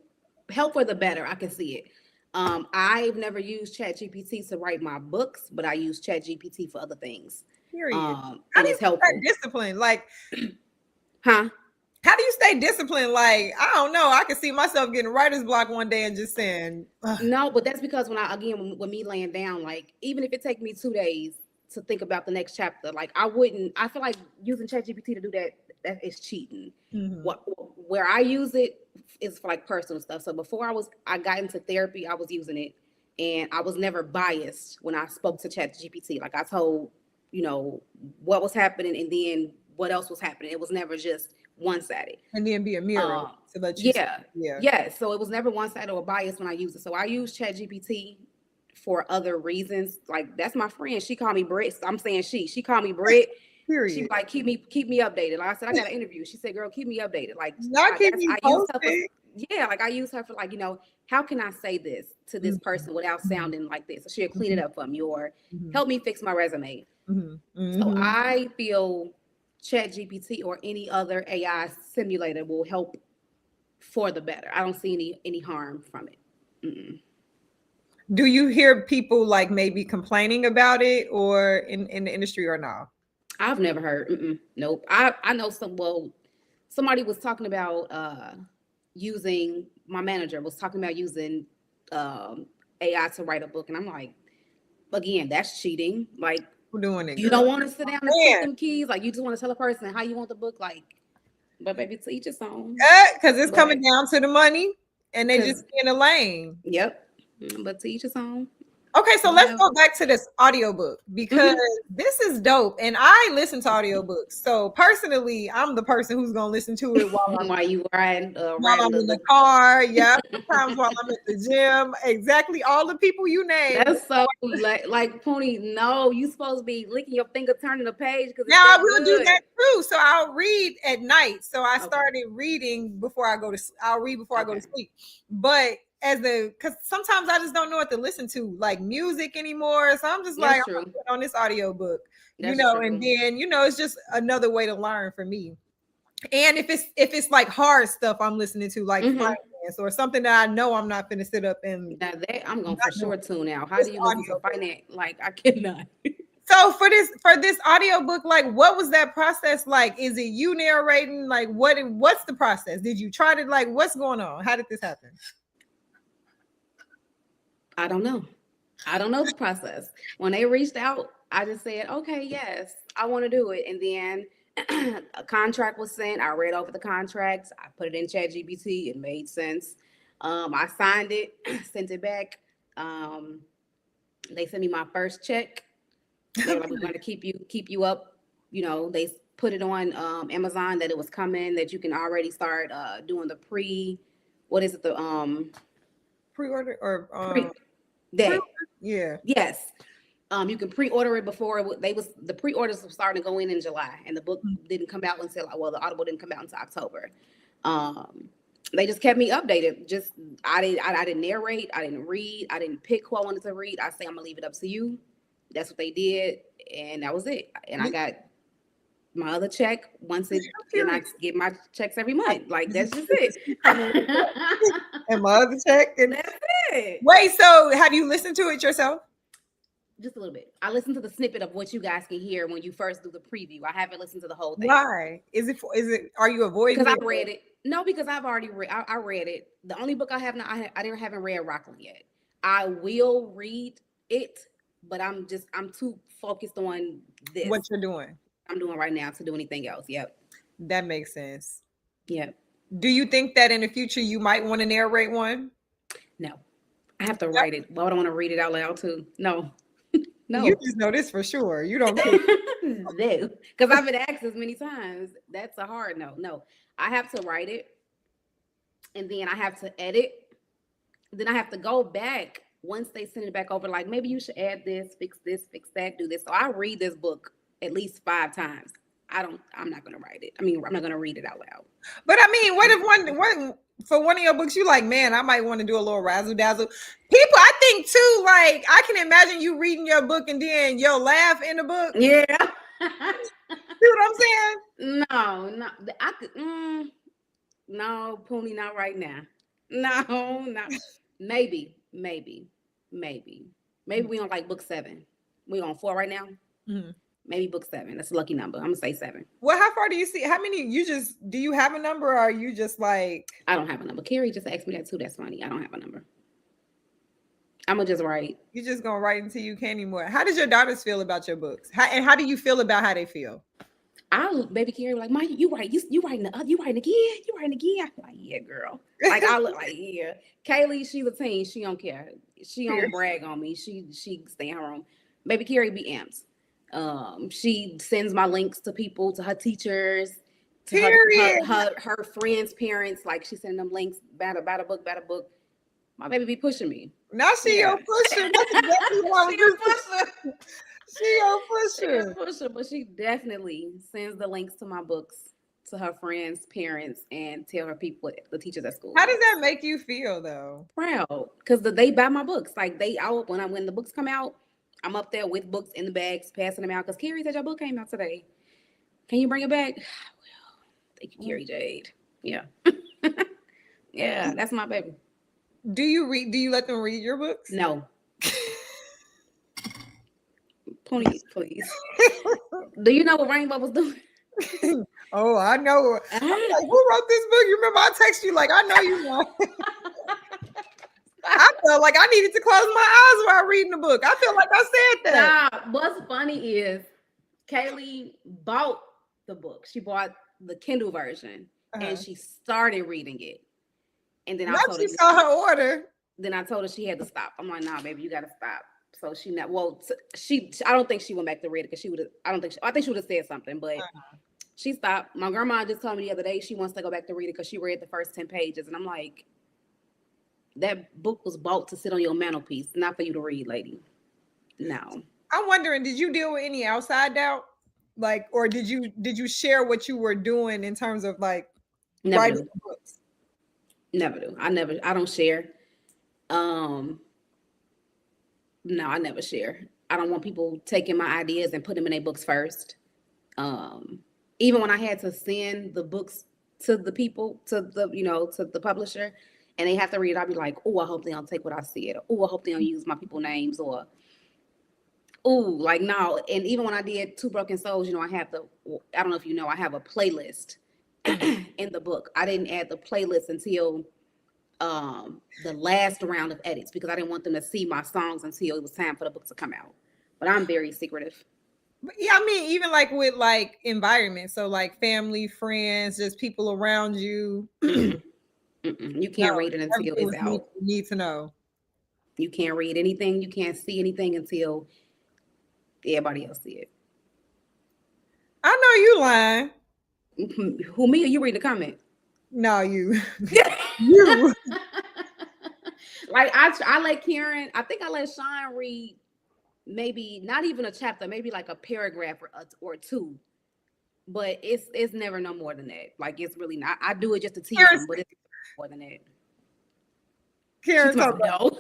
help for the better, I can see it. I've never used ChatGPT to write my books, but I use ChatGPT for other things. Period. How And do you it's stay helpful. disciplined? Like, Huh? how do you stay disciplined? Like, I don't know. I can see myself getting writer's block one day and just saying, ugh. No, but that's because when I again when me laying down, like even if it take me 2 days to think about the next chapter, like I wouldn't. I feel like using ChatGPT to do that, that is cheating. Mhm. What where I use it is for like personal stuff. So before I got into therapy, I was using it, and I was never biased when I spoke to ChatGPT. Like I told, you know, what was happening and then what else was happening. It was never just one sided. And then be a mirror to let you see. Yeah, Yeah. yeah. So it was never one sided or biased when I used it. So I use ChatGPT for other reasons. Like that's my friend. She called me Britt. I'm saying she called me Britt. She Period. be like keep me updated. Like I said, I got an interview. She said, "Girl, keep me updated." Like Not keep me I use her for posted. yeah. Like I use her for like how can I say this to this Mhm, person without mhm, sounding like this? So she'll clean it mhm, up for me or mhm, help me fix my resume. mhm, So mhm. I feel ChatGPT or any other AI simulator will help for the better. I don't see any harm from it. Mm-mm. Do you hear people like maybe complaining about it or in the industry or no? I've never heard. Nope. I know some. Well, somebody was talking about using. My manager was talking about using AI to write a book, and I'm like, again, that's cheating. Like, Who doing it, you girl? don't want to sit down and put Man, them keys. Like, you just want to tell a person how you want the book. Like, but baby, to each his own. because it's coming But down to the money and they just because, in a lane. yep. But to each his own. Okay, so let's Whatever. go back to this audiobook because Mm-hmm. this is dope. And I listen to audiobooks. So personally, I'm the person who's gonna listen to it While you while riding I'm in the the car. Yeah, sometimes while I'm at the gym. Exactly all the people you named. That's so like Pony. No, you supposed to be licking your finger, turning the page because Now it's I that will do good. that too. So I'll read at night. So I Okay, started reading before I go to. I'll read before I go to okay, sleep. But because sometimes I just don't know what to listen to, like music anymore. So I'm just like, that's I'm gonna true. put on this audiobook, That's and true. then it's just another way to learn for me. And if it's like hard stuff I'm listening to, like Mm-hmm. finance or something that I know I'm not gonna sit up and Now that I'm going for not doing, sure tune out. How this do you listen to audiobook. finance? Like I cannot. So for this audiobook, like what was that process like? Is it you narrating? Like what's the process? Did you try to like what's going on? How did this happen? I don't know. I don't know the process. When they reached out, I just said, okay, yes, I want to do it. And then a contract was sent. I read over the contracts. I put it in ChatGPT. It made sense. I signed it, sent it back. Um, they sent me my first check. They were like, we're going to keep you up. They put it on Amazon that it was coming, that you can already start doing the what is it, the Pre-order or pre, pre-order? that, Yeah. yes. You can pre-order it before the pre-orders were starting to go in July, and the book didn't come out until the Audible didn't come out until October. Um, they just kept me updated. Just I didn't narrate, I didn't read, I didn't pick who I wanted to read. I say I'm gonna leave it up to you. That's what they did, and that was it. And I got my other check and I Period. get my checks every month. Like This is that's just this is it. me coming with that. And my other check. And That's it. wait, so have you listened to it yourself? Just a little bit. I listened to the snippet of what you guys can hear when you first do the preview. I haven't listened to the whole thing Why? Is it are you because avoiding I it? read it. No, because I've already read. I read it. The only book I have not. I haven't read Rockland yet. I will read it, but I'm too focused on this What you're doing? I'm doing right now to do anything else. Yep. That makes sense. Yep. Do you think that in the future you might want to narrate one? No, I have to write it. Why would I want to read it out loud too? No, You no. just know this for sure. You don't care. No, because I've been asked this many times. That's a hard no. No, I have to write it, and then I have to edit. Then I have to go back once they send it back over. Like maybe you should add this, fix that, do this. So I read this book at least 5 times. I'm not gonna write it. I mean, I'm not gonna read it out loud. But I mean, what if for one of your books you like, man, I might want to do a little razzle dazzle. People, I think too, like I can imagine you reading your book and then you'll laugh in the book. Yeah. See what I'm saying? No, I could. No, Pony, not right now. No. Maybe we on like book 7. We on 4 right now. Mm-hmm. Maybe book 7. That's a lucky number. I'm gonna say 7. Well, how far do you see? How many? Do you have a number, or are you just like? I don't have a number. Carrie just asked me that too. That's funny. I don't have a number. I'm gonna just write. You're just gonna write until you can't anymore. How does your daughters feel about your books? How do you feel about how they feel? Baby Carrie like, Mike, you writing again? You writing again? I'm like, yeah, girl. Like I look like, yeah. Kaylee, she's a teen. She don't care. She don't brag on me. She stay in her room. Baby Carrie be amps. She sends my links to people, to her teachers, to her friends' parents. Like she sending them links about a book. My baby be pushing me. Now she your pusher. That's exactly why she your pusher. She your pusher. But she definitely sends the links to my books to her friends, parents, and tell her people, the teachers at school. How does that make you feel though? Proud, because they buy my books. Like when the books come out, I'm up there with books in the bags, passing them out. Because Carrie said your book came out today. Can you bring it back? Well, thank you, Carrie Jade. Yeah, yeah, that's my baby. Do you let them read your books? No. Please. Do you know what Rainbow was doing? Oh, I know. I'm like, who wrote this book? You remember I text you like, I know you know. I felt like I needed to close my eyes while reading the book. I feel like I said that. Nah, what's funny is Kaylee bought the book. She bought the Kindle version and she started reading it. And then I told her, saw her order. Then I told her she had to stop. I'm like, nah, baby, you got to stop. So I don't think she went back to read it because I think she would have said something, but she stopped. My grandma just told me the other day she wants to go back to read it because she read the first 10 pages. And I'm like, that book was bought to sit on your mantelpiece, not for you to read, lady. No. I'm wondering, did you deal with any outside doubt? Like, or did you share what you were doing in terms of like writing books? Never do. I don't share. No, I never share. I don't want people taking my ideas and putting them in their books first. Even when I had to send the books to the people, to the publisher, and they have to read it, I'll be like, oh, I hope they don't take what I said. Oh, I hope they don't use my people names, or like no. And even when I did Two Broken Souls, I don't know if you know, I have a playlist in the book. I didn't add the playlist until the last round of edits because I didn't want them to see my songs until it was time for the book to come out. But I'm very secretive. Yeah, I mean, even like with like environment, so like family, friends, just people around you. You can't read it until it's out. You need to know. You can't read anything. You can't see anything until everybody else see it. I know you lying. Who, me or you read the comment? No, you. You. Like I let Karen, I think I let Sean read maybe not even a chapter, maybe like a paragraph or two. But it's never no more than that. Like it's really not. I do it just to tease them, but it's more than that. Karen, no.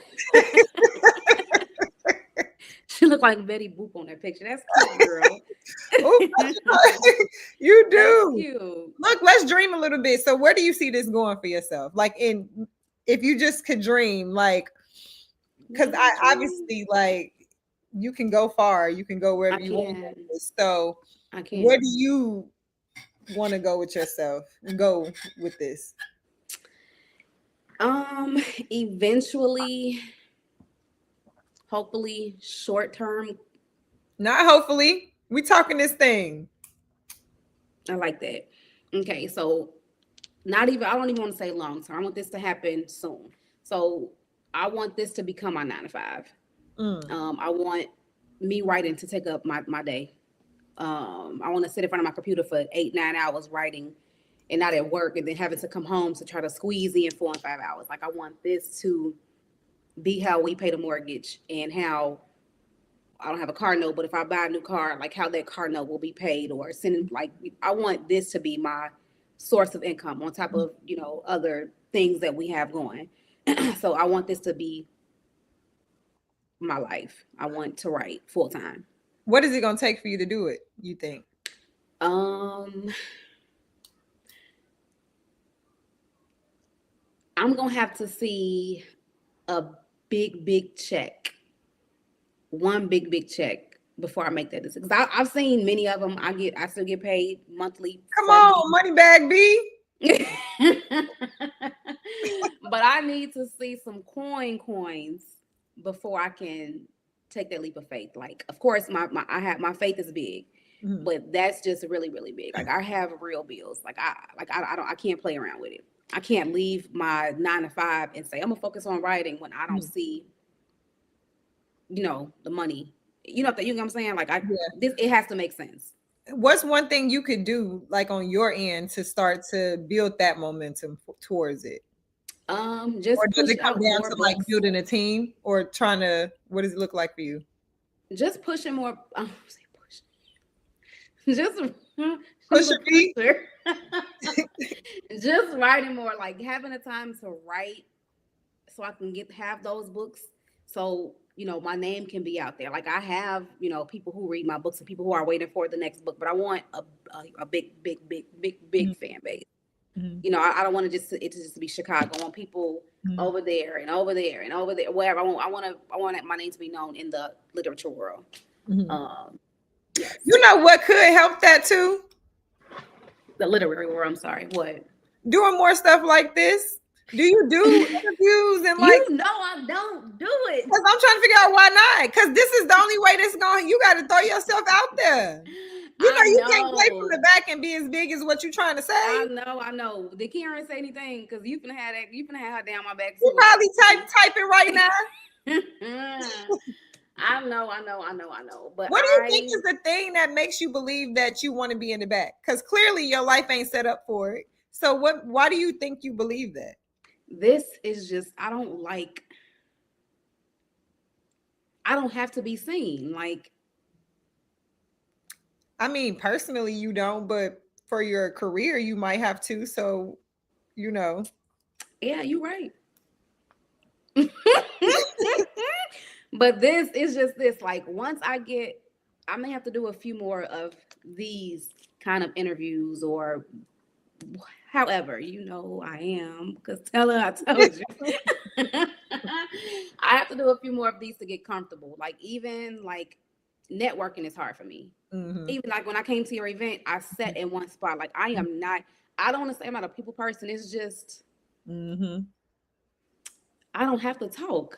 She looked like Betty Boop on that picture. That's cute, girl. Oh, you do. That's cute. Look, let's dream a little bit. So where do you see this going for yourself? Like if you just could dream, like, because I obviously like you can go far, you can go wherever you want. So I can. Where do you want to go with yourself and go with this? Eventually, hopefully, short term. Not hopefully. We talking this thing. I like that. Okay, so I don't even want to say long term. I want this to happen soon. So I want this to become my 9 to 5. I want me writing to take up my day. I want to sit in front of my computer for 8-9 hours writing and not at work and then having to come home to try to squeeze in 4 and 5 hours. Like I want this to be how we pay the mortgage and how I don't have a car note, but if I buy a new car, like how that car note will be paid or sending, like I want this to be my source of income on top of, other things that we have going. So I want this to be my life. I want to write full time. What is it going to take for you to do it, you think? I'm going to have to see a big check. One big check before I make that decision. Because I've seen many of them. I still get paid monthly. Come on, money bag B. But I need to see some coins before I can take that leap of faith. Like, of course, my faith is big, but that's just really, really big. Like, I have real bills. I can't play around with it. I can't leave my 9 to 5 and say I'm gonna focus on writing when I don't see, the money. You know what I'm saying? Like, it has to make sense. What's one thing you could do, like on your end, to start to build that momentum towards it? Just or does push it come out down more to books. like building a team or trying to? What does it look like for you? Just pushing more. Just pusher me. Just writing more, like having the time to write, so I can have those books. So my name can be out there. Like I have people who read my books and people who are waiting for the next book. But I want a big fan base. I don't want it to just be Chicago. I want people over there and over there and over there, wherever. I want my name to be known in the literature world. Yes. You know what could help that too? The literary world. I'm sorry. What? Doing more stuff like this. Do you do interviews and like? I don't do it. Because I'm trying to figure out why not. Because this is the only way this going. You got to throw yourself out there. You can't play from the back and be as big as what you're trying to say. I know. Did Karen say anything? Because you finna have her down my back. You probably typing right now. I know. But what do you think is the thing that makes you believe that you want to be in the back? Because clearly your life ain't set up for it. So why do you think you believe that? This is just, I don't have to be seen. Like, I mean, personally, you don't, but for your career, you might have to. So, Yeah, you're right. But this is just this. Like, once I may have to do a few more of these kind of interviews or however, I am. Because tell her I told you. I have to do a few more of these to get comfortable. Like, even like networking is hard for me. Even like when I came to your event, I sat in one spot. Like, I don't want to say I'm not a people person. It's just, I don't have to talk.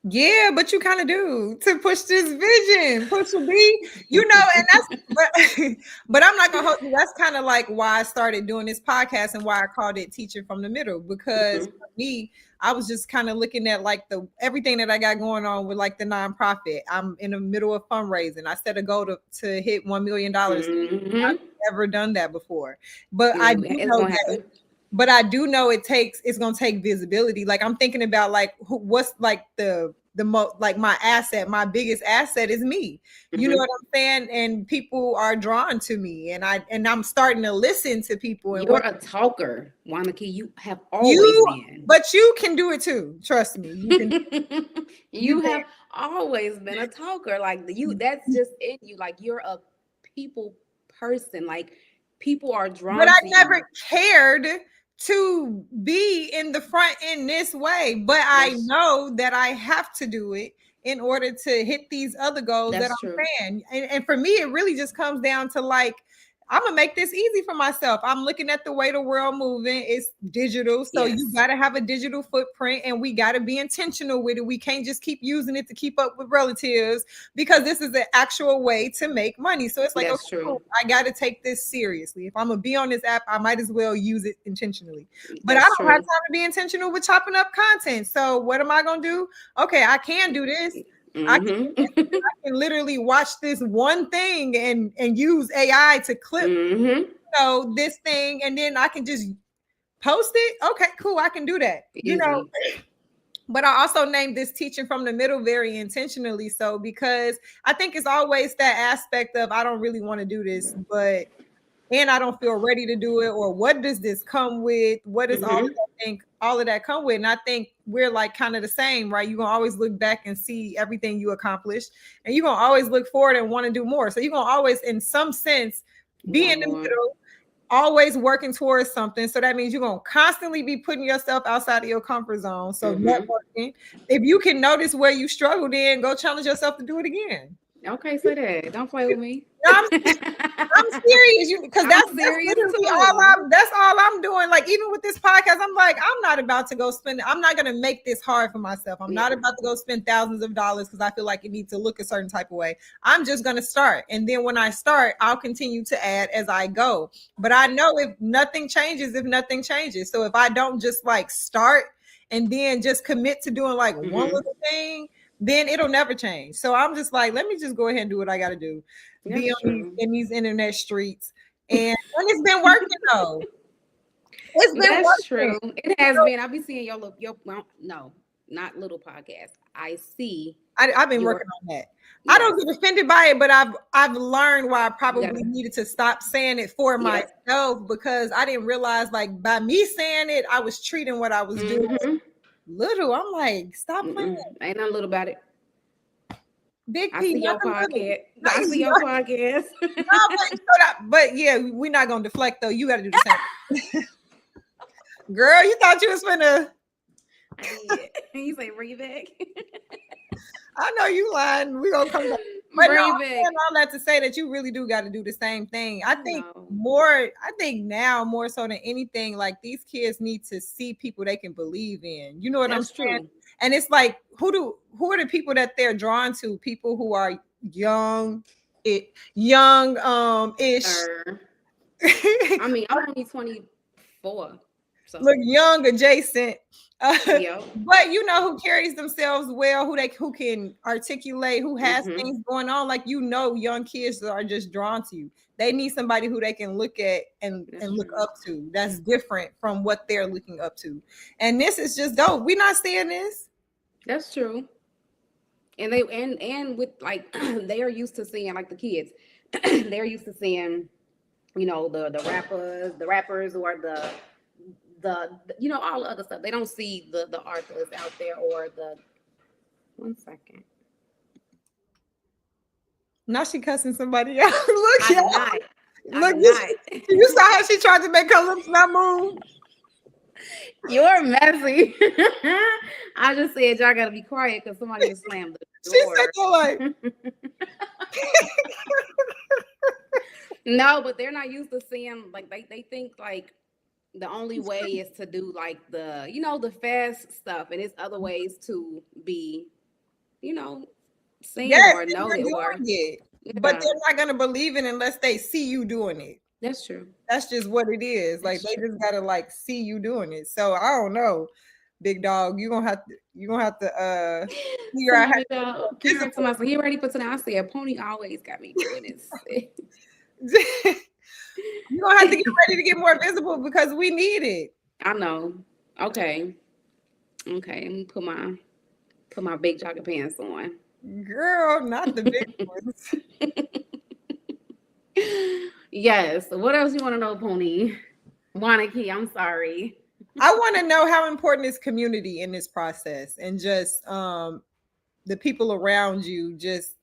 Yeah, but you kind of do to push this vision, push a B, and that's, but I'm not gonna hold you. That's kind of like why I started doing this podcast and why I called it Teaching from the Middle, because for me, I was just kind of looking at like everything that I got going on with like the nonprofit. I'm in the middle of fundraising. I set a goal to hit $1 million. I've never done that before, but I do know that. But I do know it's going to take visibility. Like I'm thinking about like what's like the most, like my asset, my biggest asset is me. You know what I'm saying? And people are drawn to me, and I'm starting to listen to people. And you're a talker, Wanaki. You have always been. But you can do it too. Trust me. You can. you have always been a talker. Like that's just in you. Like you're a people person. Like people are drawn. But I never cared to be in the front in this way, but I know that I have to do it in order to hit these other goals that I'm saying. And for me, it really just comes down to like, I'm gonna make this easy for myself. I'm looking at the way the world moving. It's digital, so you got to have a digital footprint, and we got to be intentional with it. We can't just keep using it to keep up with relatives, because this is an actual way to make money. So it's like, okay, cool, I got to take this seriously. If I'm gonna be on this app, I might as well use it intentionally. But I don't have time to be intentional with chopping up content. So what am I gonna do? Okay, I can do this. I can literally watch this one thing and use AI to clip this thing, and then I can just post it. Okay, cool, I can do that. But I also named this teaching from the middle very intentionally. So, because I think it's always that aspect of I don't really want to do this, but and I don't feel ready to do it, or what does this come with? What does all of that come with? And I think we're like kind of the same, right? You're gonna always look back and see everything you accomplished, and you're gonna always look forward and want to do more. So you're gonna always, in some sense, be in the middle, always working towards something. So that means you're gonna constantly be putting yourself outside of your comfort zone. So networking. If you can notice where you struggled in, go challenge yourself to do it again. Okay, say that. Don't play with me. No, I'm serious, because that's literally that's all I'm doing. Like, even with this podcast, I'm like, I'm not about to go spend. I'm not gonna make this hard for myself. I'm not about to go spend thousands of dollars because I feel like it needs to look a certain type of way. I'm just gonna start, and then when I start, I'll continue to add as I go. But I know if nothing changes. So if I don't just like start and then just commit to doing like one little thing, then it'll never change. So I'm just like, let me just go ahead and do what I got to do. Be in these internet streets. And it's been working though. It's been working. True. It has been. I'll be seeing your no, not little podcast. I see. I've been working on that. I don't get offended by it, but I've learned why I probably needed to stop saying it for myself, because I didn't realize, like, by me saying it, I was treating what I was doing little. I'm like, stop playing. Ain't nothing little about it. Big P, I see your podcast. I see your podcast. But yeah, we're not gonna deflect though. You got to do the same. Girl, you thought you was finna. You say bring it back. I know you lying. We gonna come back. But no, I'm saying all that to say that you really do got to do the same thing. I think now more so than anything, like, these kids need to see people they can believe in. You know what I'm saying? And it's like, who are the people that they're drawn to? People who are young ish. I mean, I'm only 24. So. Look young adjacent. But you know, who carries themselves well, who can articulate, who has things going on. Like, young kids are just drawn to you. They need somebody who they can look at and look up to. That's different from what they're looking up to. And this is just dope. We're not seeing this. That's true. And they and with, like, they are used to seeing, like, the kids. They're used to seeing, the rappers or the all the other stuff. They don't see the art that's out there, or the 1 second. Now she cussing somebody out. Look, you saw how she tried to make her lips not move. You're messy. I just said y'all gotta be quiet because somebody just slammed the door. She said that like. No, but they're not used to seeing, like, they think like the only way is to do like the fast stuff, and it's other ways to be, seen or know it or. But they're not gonna believe it unless they see you doing it. That's true. That's just what it is. Like, they just gotta like see you doing it. So I don't know, big dog. You're gonna have to figure out how to. Somebody, you ready for tonight? I said, Pony always got me doing this. You're gonna have to get ready to get more visible because we need it. I know. Okay. Let me put my big jogging pants on. Girl, not the big ones. Yes. What else you want to know, Pony? Wanaki, I'm sorry. I want to know how important is community in this process, and just the people around you, just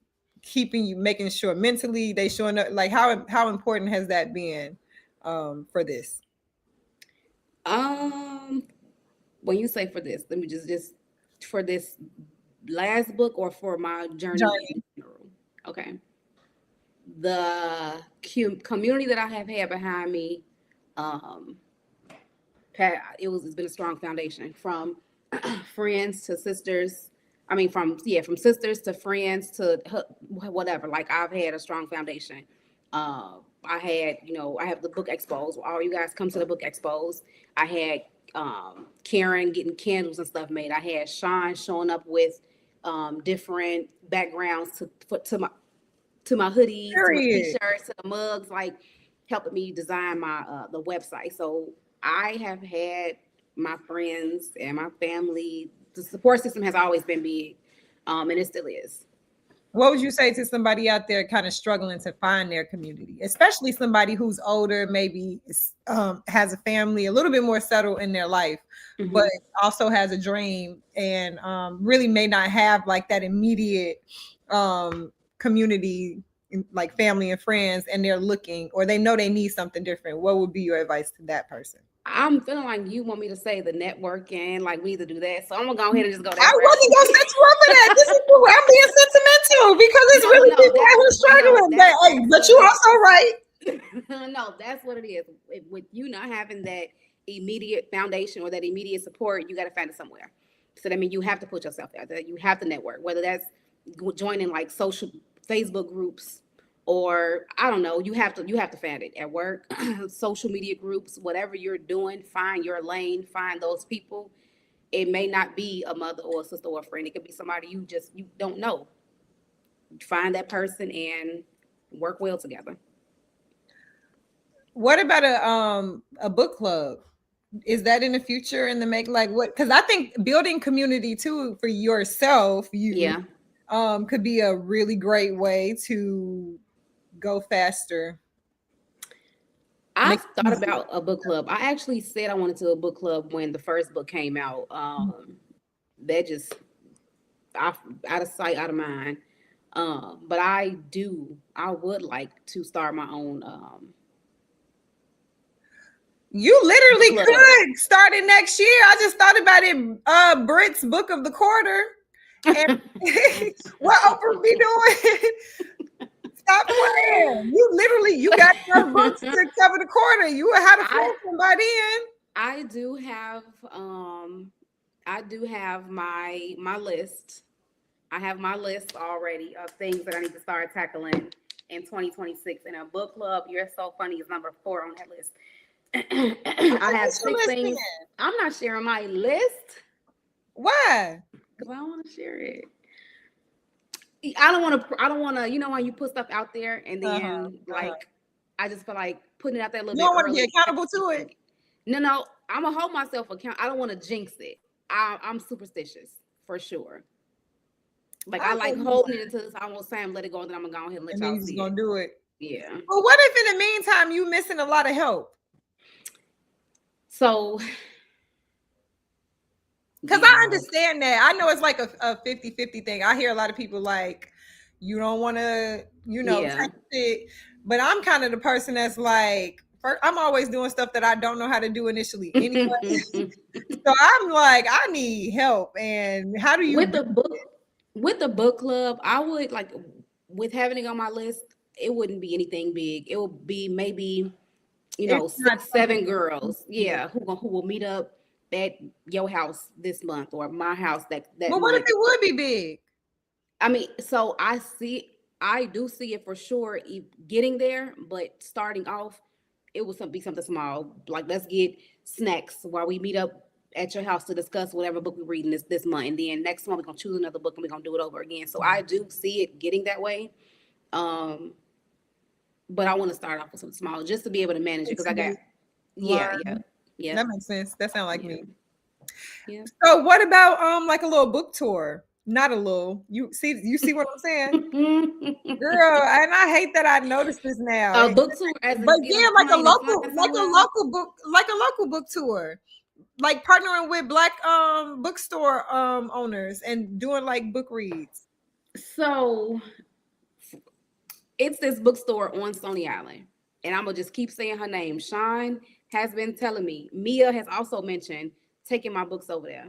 keeping you, making sure mentally they showing up. Like, how important has that been for this? When you say for this, let me just for this last book or for my journey in general? Okay. The community that I have had behind me, it's been a strong foundation, from friends to sisters. I mean, from sisters to friends to whatever. Like, I've had a strong foundation. I have the book expos. All you guys come to the book expos. I had Karen getting candles and stuff made. I had Sean showing up with different backgrounds to my hoodies, to my t-shirts, to the mugs, like helping me design my the website. So I have had my friends and my family the support system has always been big, and it still is. What would you say to somebody out there kind of struggling to find their community, especially somebody who's older, maybe has a family, a little bit more settled in their life, but also has a dream and really may not have like that immediate community, like family and friends, and they're looking or they know they need something different? What would be your advice to that person? I'm feeling like you want me to say the networking, like we either do that. So I'm gonna go ahead and just go that I route. wasn't gonna set you up for that. This is where I'm being sentimental because it's really people out here struggling. But you're also right. No, that's what it is. With you not having that immediate foundation or that immediate support, you got to find it somewhere. So that means you have to put yourself out there. You have to network, whether that's joining like social Facebook groups, or I don't know, you have to find it at work, social media groups, whatever you're doing, find your lane, find those people. It may not be a mother or a sister or a friend. It could be somebody you don't know. Find that person and work well together. What about a book club? Is that in the future in the make? Like what? Because I think building community too for yourself, could be a really great way to go faster. I thought about a book club. I actually said I wanted to do a book club when the first book came out. That just out of sight, out of mind. But I would like to start my own. You literally could start it next year. I just thought about it. Brit's book of the quarter. And what Oprah be doing? Stop playing. You got your books to cover the quarter. You would have a full by then. I do have my list. I have my list already of things that I need to start tackling in 2026. And a book club, You're So Funny, is number 4 on that list. I have 6 things. I'm not sharing my list. Why? Because I don't want to share it. I don't want to, you know, when you put stuff out there and then I just feel like putting it out there a little bit. You don't want to be accountable to it? No, I'm going to hold myself accountable. I don't want to jinx it. I'm superstitious for sure. Like I like holding it until I won't say I'm let it go, and then I'm going to go ahead and let y'all see it. You're going to do it. Yeah. Well, what if in the meantime you missing a lot of help? So, because I understand that. I know it's like a 50-50 thing. I hear a lot of people like, you don't want to, touch it. But I'm kind of the person that's like, I'm always doing stuff that I don't know how to do initially anyway. So I'm like, I need help. And how do you with the book club, I would like, with having it on my list, it wouldn't be anything big. It would be maybe, 6, 7 girls, who will meet up at your house this month or my house that Well, what if it would be big? I mean, so I do see it for sure getting there, but starting off, it will be something small. Like, let's get snacks while we meet up at your house to discuss whatever book we're reading this month. And then next month, we're going to choose another book and we're going to do it over again. So I do see it getting that way. But I want to start off with something small just to be able to manage it. Because I got, yeah. That makes sense. That sounds like me. Yeah. So what about like a little book tour? Not a little. You see what I'm saying? Girl, and I hate that I noticed this now. A book tour, like a local book tour. Like partnering with Black bookstore owners and doing like book reads. So it's this bookstore on Stony Island, and I'm gonna just keep saying her name. Sean has been telling me. Mia has also mentioned taking my books over there.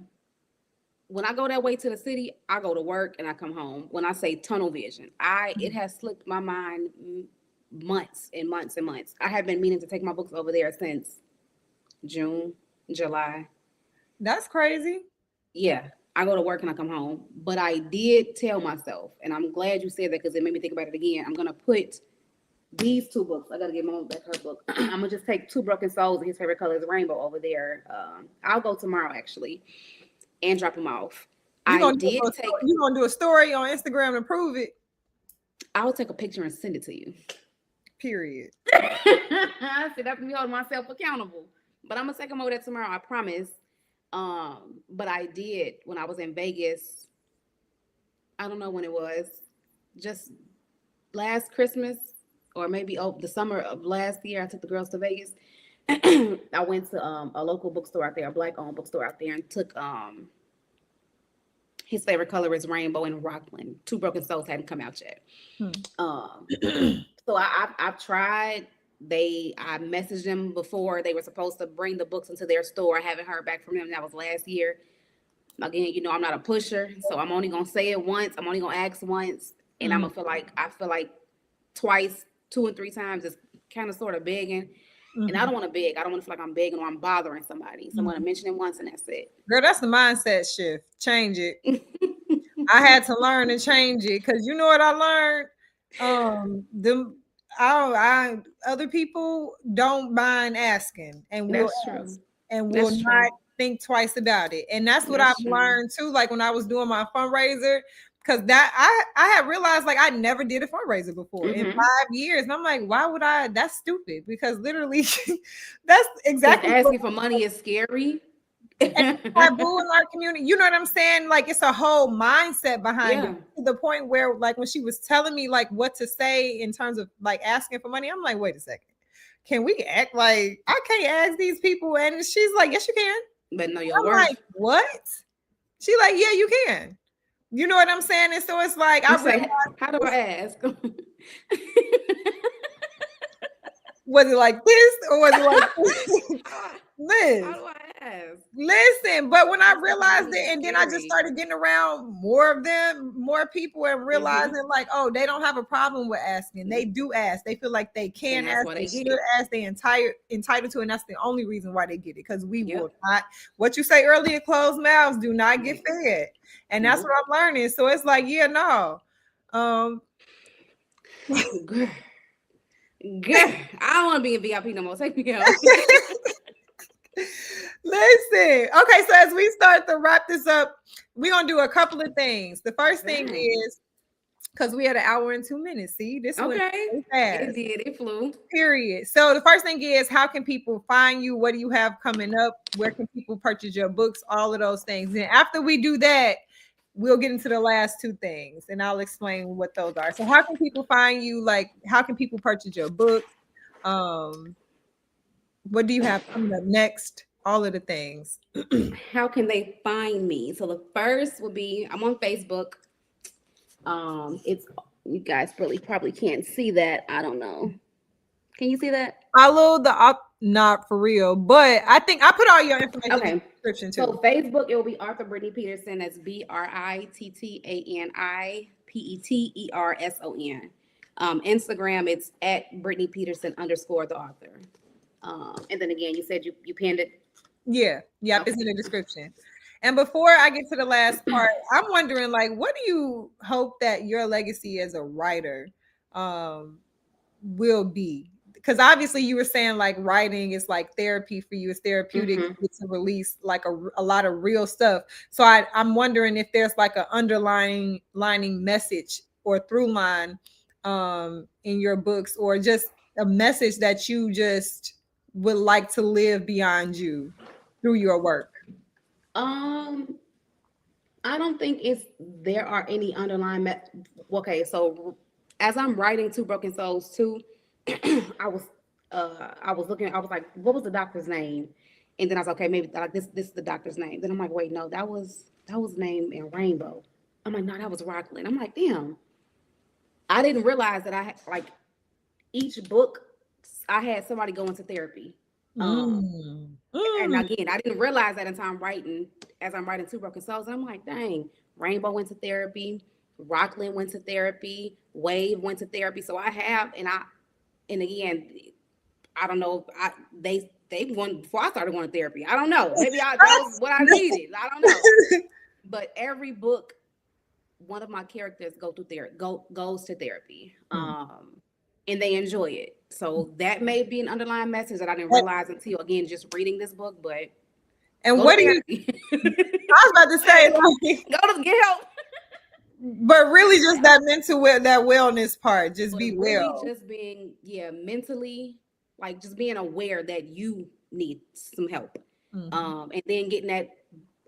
When I go that way to the city, I go to work and I come home. When I say tunnel vision, it has slipped my mind months and months and months. I have been meaning to take my books over there since June, July. That's crazy. Yeah, I go to work and I come home. But I did tell myself, and I'm glad you said that because it made me think about it again. I'm gonna put these 2 books. I gotta get Mom back her book. I'm gonna just take 2 Broken Souls and his favorite color is rainbow over there. I'll go tomorrow actually and drop them off. You're gonna do a story on Instagram to prove it. I'll take a picture and send it to you. Period. I said, that's me holding myself accountable. But I'm gonna take them over there tomorrow, I promise. But I did when I was in Vegas. I don't know when it was, just last Christmas or maybe the summer of last year. I took the girls to Vegas. I went to a local bookstore out there, a black-owned bookstore out there, and took his favorite color is rainbow in Rockland. Two Broken Souls hadn't come out yet. So I've tried. I messaged them before. They were supposed to bring the books into their store. I haven't heard back from them. That was last year. Again, I'm not a pusher, so I'm only gonna say it once. I'm only gonna ask once, and I feel like twice, 2 and 3 times is kind of sort of begging. And I don't want to beg. I don't want to feel like I'm begging or I'm bothering somebody. So I'm gonna mention it once, and that's it. Girl, that's the mindset shift. Change it. I had to learn to change it because you know what I learned. Other people don't mind asking, and will not think twice about it. And that's what I've learned too. Like when I was doing my fundraiser, because that I had realized like I never did a fundraiser before in 5 years, and I'm like, why would I? That's stupid because literally, that's exactly asking for money is scary. Taboo in our community, you know what I'm saying? Like it's a whole mindset behind it, to the point where like when she was telling me like what to say in terms of like asking for money, I'm like, wait a second, can we act like I can't ask these people? And she's like, yes you can, but no, your I'm worth. like, what? She like, yeah you can, you know what I'm saying? And so it's like I realized, how do I ask? was it like this or was it like Liz, how do I ask? Listen, but when I realized it, and then I just started getting around more of them, more people, and realizing like, oh, they don't have a problem with asking. They do ask. They feel like they can ask. They should ask. They entitled to, and that's the only reason why they get it. Because we will not. What you say earlier, closed mouths do not get fed, and that's what I'm learning. So it's like, yeah, no. Girl, I don't want to be in VIP no more. Take me out. Listen, okay, so as we start to wrap this up, we're gonna do a couple of things. The first thing is, because we had an hour and 2 minutes. See, this went so fast. It flew. Period. So the first thing is, how can people find you? What do you have coming up? Where can people purchase your books? All of those things. And after we do that, we'll get into the last 2 things, and I'll explain what those are. So how can people find you? Like, how can people purchase your book? What do you have coming up next? All of the things. How can they find me? So the first would be, I'm on Facebook. It's, you guys probably can't see that. I don't know. Can you see that? Follow not for real, but I think I put all your information in the description too. So Facebook, it will be Author Brittani Peterson. That's BRITTANI PETERSON. Instagram, it's at Brittani Peterson _ the author. And then again, you said you pinned it. Yeah. Yep. Okay. It's in the description. And before I get to the last part, I'm wondering, like, what do you hope that your legacy as a writer will be? Because obviously you were saying like writing is like therapy for you. It's therapeutic. It's to release like a lot of real stuff. So I'm wondering if there's like an underlying message or through line in your books, or just a message that you just would like to live beyond you through your work. I don't think there are any underlying okay, so as I'm writing Two Broken Souls 2, I was looking, I was like, what was the doctor's name? And then I was like, okay, maybe like this is the doctor's name. Then I'm like, wait, no, that was named in Rainbow. I'm like, no, that was Rockland. I'm like, damn. I didn't realize that I had, like, each book I had somebody go into therapy. And again, I didn't realize that until as I'm writing Two Broken Souls. And I'm like, dang, Rainbow went to therapy, Rockland went to therapy, Wave went to therapy. So I have, and again, I don't know, they went before I started going to therapy. I don't know. Maybe that was what I needed. I don't know. But every book, one of my characters goes to therapy. And they enjoy it. So that may be an underlying message that I didn't realize until, again, just reading this book. But what do you? I was about to say, like, go to get help. But really, just that mental, that wellness part, just be well. Just being, mentally, like just being aware that you need some help. And then getting that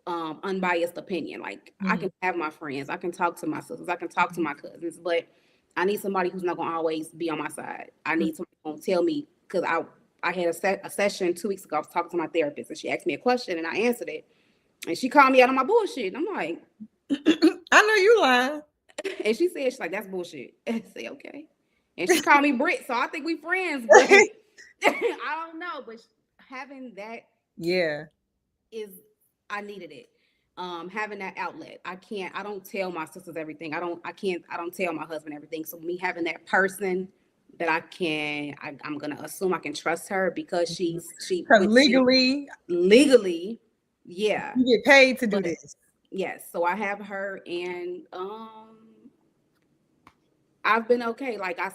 unbiased opinion. Like I can have my friends, I can talk to my sisters, I can talk to my cousins, but I need somebody who's not gonna always be on my side. I need somebody who's gonna tell me, because I had a session 2 weeks ago. I was talking to my therapist and she asked me a question and I answered it, and she called me out on my bullshit. And I'm like, I know you lying. and she said, she's like, that's bullshit. And I say, okay. And she called me Brit, so I think we friends, but I don't know. But having that, yeah, I needed it. Having that outlet. I don't tell my sisters everything. I don't tell my husband everything. So me having that person that I'm gonna assume I can trust her, because because legally, yeah, you get paid to do this. Yes. So I have her, and I've been okay. Like I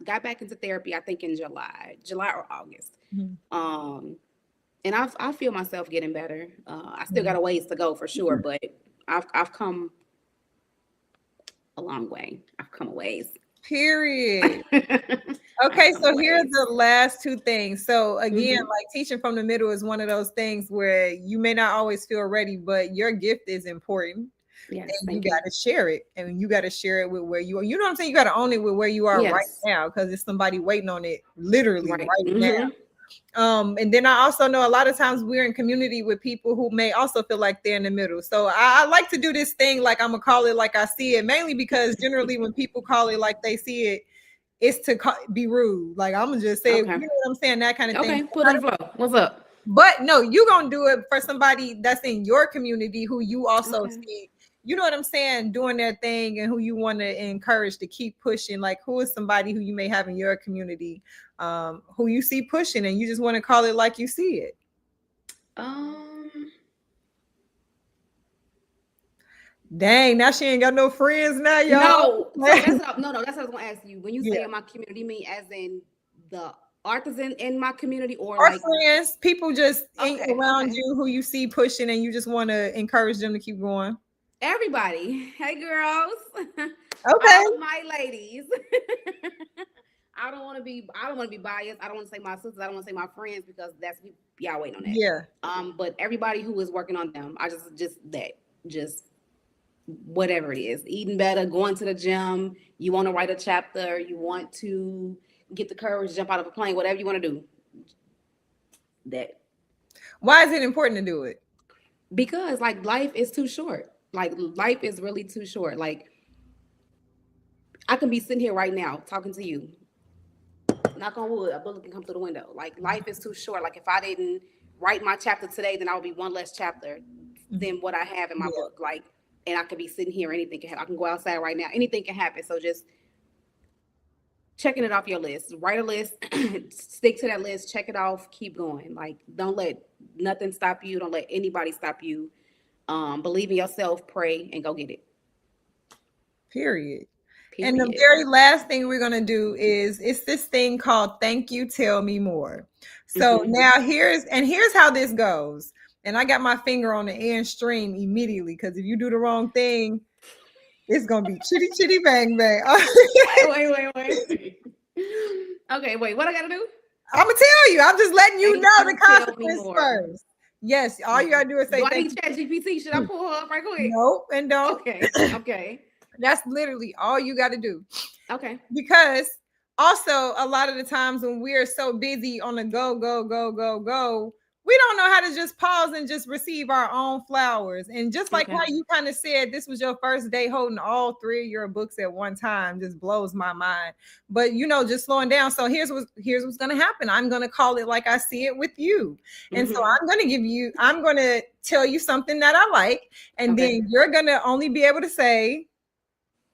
got back into therapy, I think in July or August. And I feel myself getting better. I still got a ways to go for sure, but I've come a long way. I've come a ways. Period. Okay, so here's the last two things. So again, like teaching from the middle is one of those things where you may not always feel ready, but your gift is important. Yes, and you got to share it, and you got to share it with where you are. You know what I'm saying? You got to own it with where you are right now, because there's somebody waiting on it literally right now. And then I also know a lot of times we're in community with people who may also feel like they're in the middle. So I like to do this thing, like I'm gonna call it like I see it, mainly because generally when people call it like they see it, it's to be rude. Like I'm gonna just say, you know what I'm saying, that kind of thing. Okay, put on the floor. What's up? But no, you gonna do it for somebody that's in your community who you also see. You know what I'm saying, doing their thing, and who you want to encourage to keep pushing. Like, who is somebody who you may have in your community, who you see pushing, and you just want to call it like you see it? Dang, now she ain't got no friends now, y'all. No, that's what I was gonna ask you. When you say in my community, you mean as in the authors in my community, or like friends, people just ain't around you who you see pushing, and you just want to encourage them to keep going? Everybody. Hey, girls. Okay. All my ladies. I don't want to be biased. I don't want to say my sisters. I don't want to say my friends, because that's y'all waiting on that. Yeah. But everybody who is working on them, I just whatever it is, eating better, going to the gym. You want to write a chapter. You want to get the courage to jump out of a plane. Whatever you want to do. That. Why is it important to do it? Because like life is too short. Like life is really too short. Like I can be sitting here right now talking to you. Knock on wood, a bullet can come through the window. Like life is too short. Like if I didn't write my chapter today, then I would be one less chapter than what I have in my book. Like, and I could be sitting here, anything can happen. I can go outside right now. Anything can happen. So just checking it off your list. Write a list, stick to that list, check it off, keep going. Like don't let nothing stop you. Don't let anybody stop you. Believe in yourself, pray, and go get it. Period. And the very last thing we're going to do is it's this thing called Thank You, Tell Me More. So now here's how this goes. And I got my finger on the end stream immediately, because if you do the wrong thing, it's going to be chitty, chitty, bang, bang. Wait. Okay, wait, what I got to do? I'm going to tell you. I'm just letting you know the consequence first. Yes, all you got to do is say, do I need ChatGPT? Should I pull her up right quick? Nope, and don't. Okay. That's literally all you got to do. Okay. Because also a lot of the times when we're so busy on the go, we don't know how to just pause and just receive our own flowers. And just like how you kind of said, this was your first day holding all three of your books at one time, just blows my mind. But just slowing down. So here's what's going to happen. I'm going to call it like I see it with you. And so I'm going to tell you something that I like. And then you're going to only be able to say,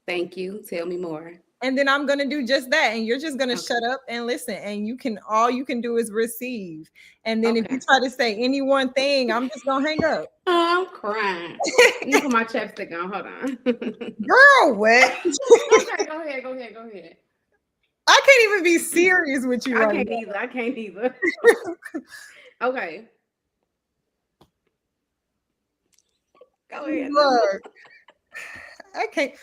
thank you, tell me more. And then I'm going to do just that. And you're just going to shut up and listen. And all you can do is receive. And then if you try to say any one thing, I'm just going to hang up. Oh, I'm crying. Let me put my chapstick on. Hold on. Girl, what? Okay, go ahead. I can't even be serious with you. I can't either. Okay. Go ahead. Look. Okay.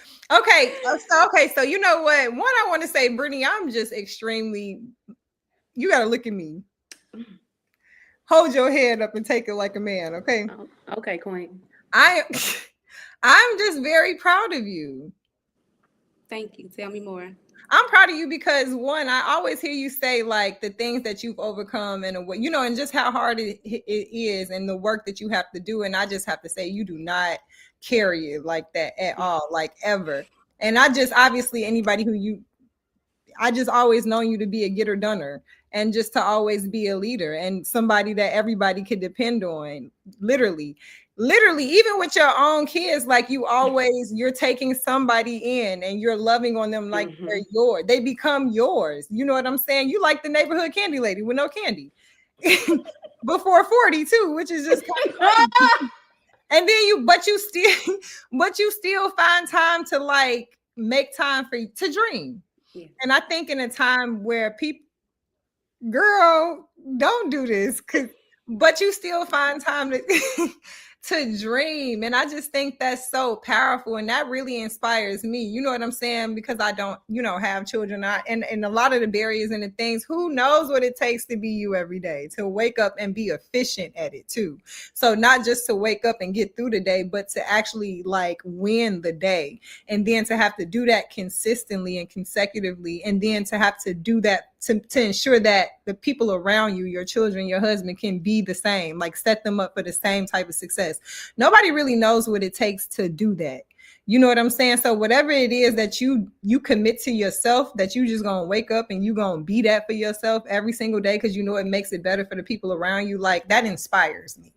So you know what? One, I want to say, Brittany, I'm just extremely, you got to look at me. Hold your head up and take it like a man, okay? Oh, okay, Queen. I I'm just very proud of you. Thank you. Tell me more. I'm proud of you because one, I always hear you say like the things that you've overcome and what and just how hard it is and the work that you have to do. And I just have to say, you do not carry it like that at all, like ever. And I just obviously anybody I just always known you to be a getter doner and just to always be a leader and somebody that everybody could depend on. Literally, even with your own kids, like you're taking somebody in and you're loving on them like they're yours. They become yours. You know what I'm saying? You like the neighborhood candy lady with no candy before 40 too, which is just kind of crazy. And then but you still find time to like make time to dream. Yeah. And I think in a time where people, girl, don't do this, but you still find time to dream. And I just think that's so powerful. And that really inspires me. You know what I'm saying? Because I don't, have children. And a lot of the barriers and the things, who knows what it takes to be you every day, to wake up and be efficient at it too. So not just to wake up and get through the day, but to actually like win the day. And then to have to do that consistently and consecutively. And then to have to do that to ensure that the people around you, your children, your husband can be the same, like set them up for the same type of success. Nobody really knows what it takes to do that. You know what I'm saying? So whatever it is that you commit to yourself, that you just gonna wake up and you gonna be that for yourself every single day because it makes it better for the people around you, like that inspires me.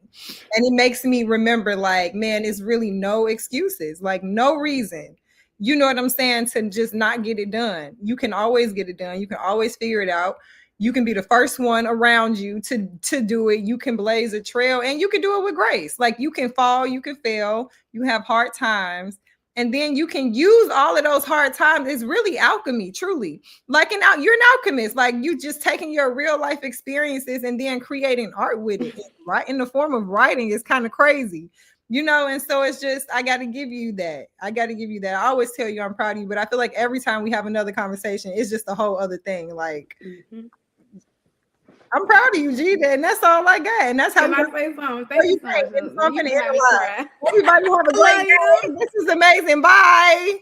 And it makes me remember like, man, it's really no excuses, like no reason. You know what I'm saying? To just not get it done. You can always get it done. You can always figure it out. You can be the first one around you to do it. You can blaze a trail and you can do it with grace. Like you can fall, you can fail, you have hard times. And then you can use all of those hard times. It's really alchemy, truly. Like you're an alchemist. Like you just taking your real life experiences and then creating art with it, right? In the form of writing is kind of crazy. And so it's just, I got to give you that. I always tell you I'm proud of you, but I feel like every time we have another conversation, it's just a whole other thing. Like, I'm proud of you, G, and that's all I got. And that's how I say something. Thank you so much. Everybody have a great day. This is amazing. Bye.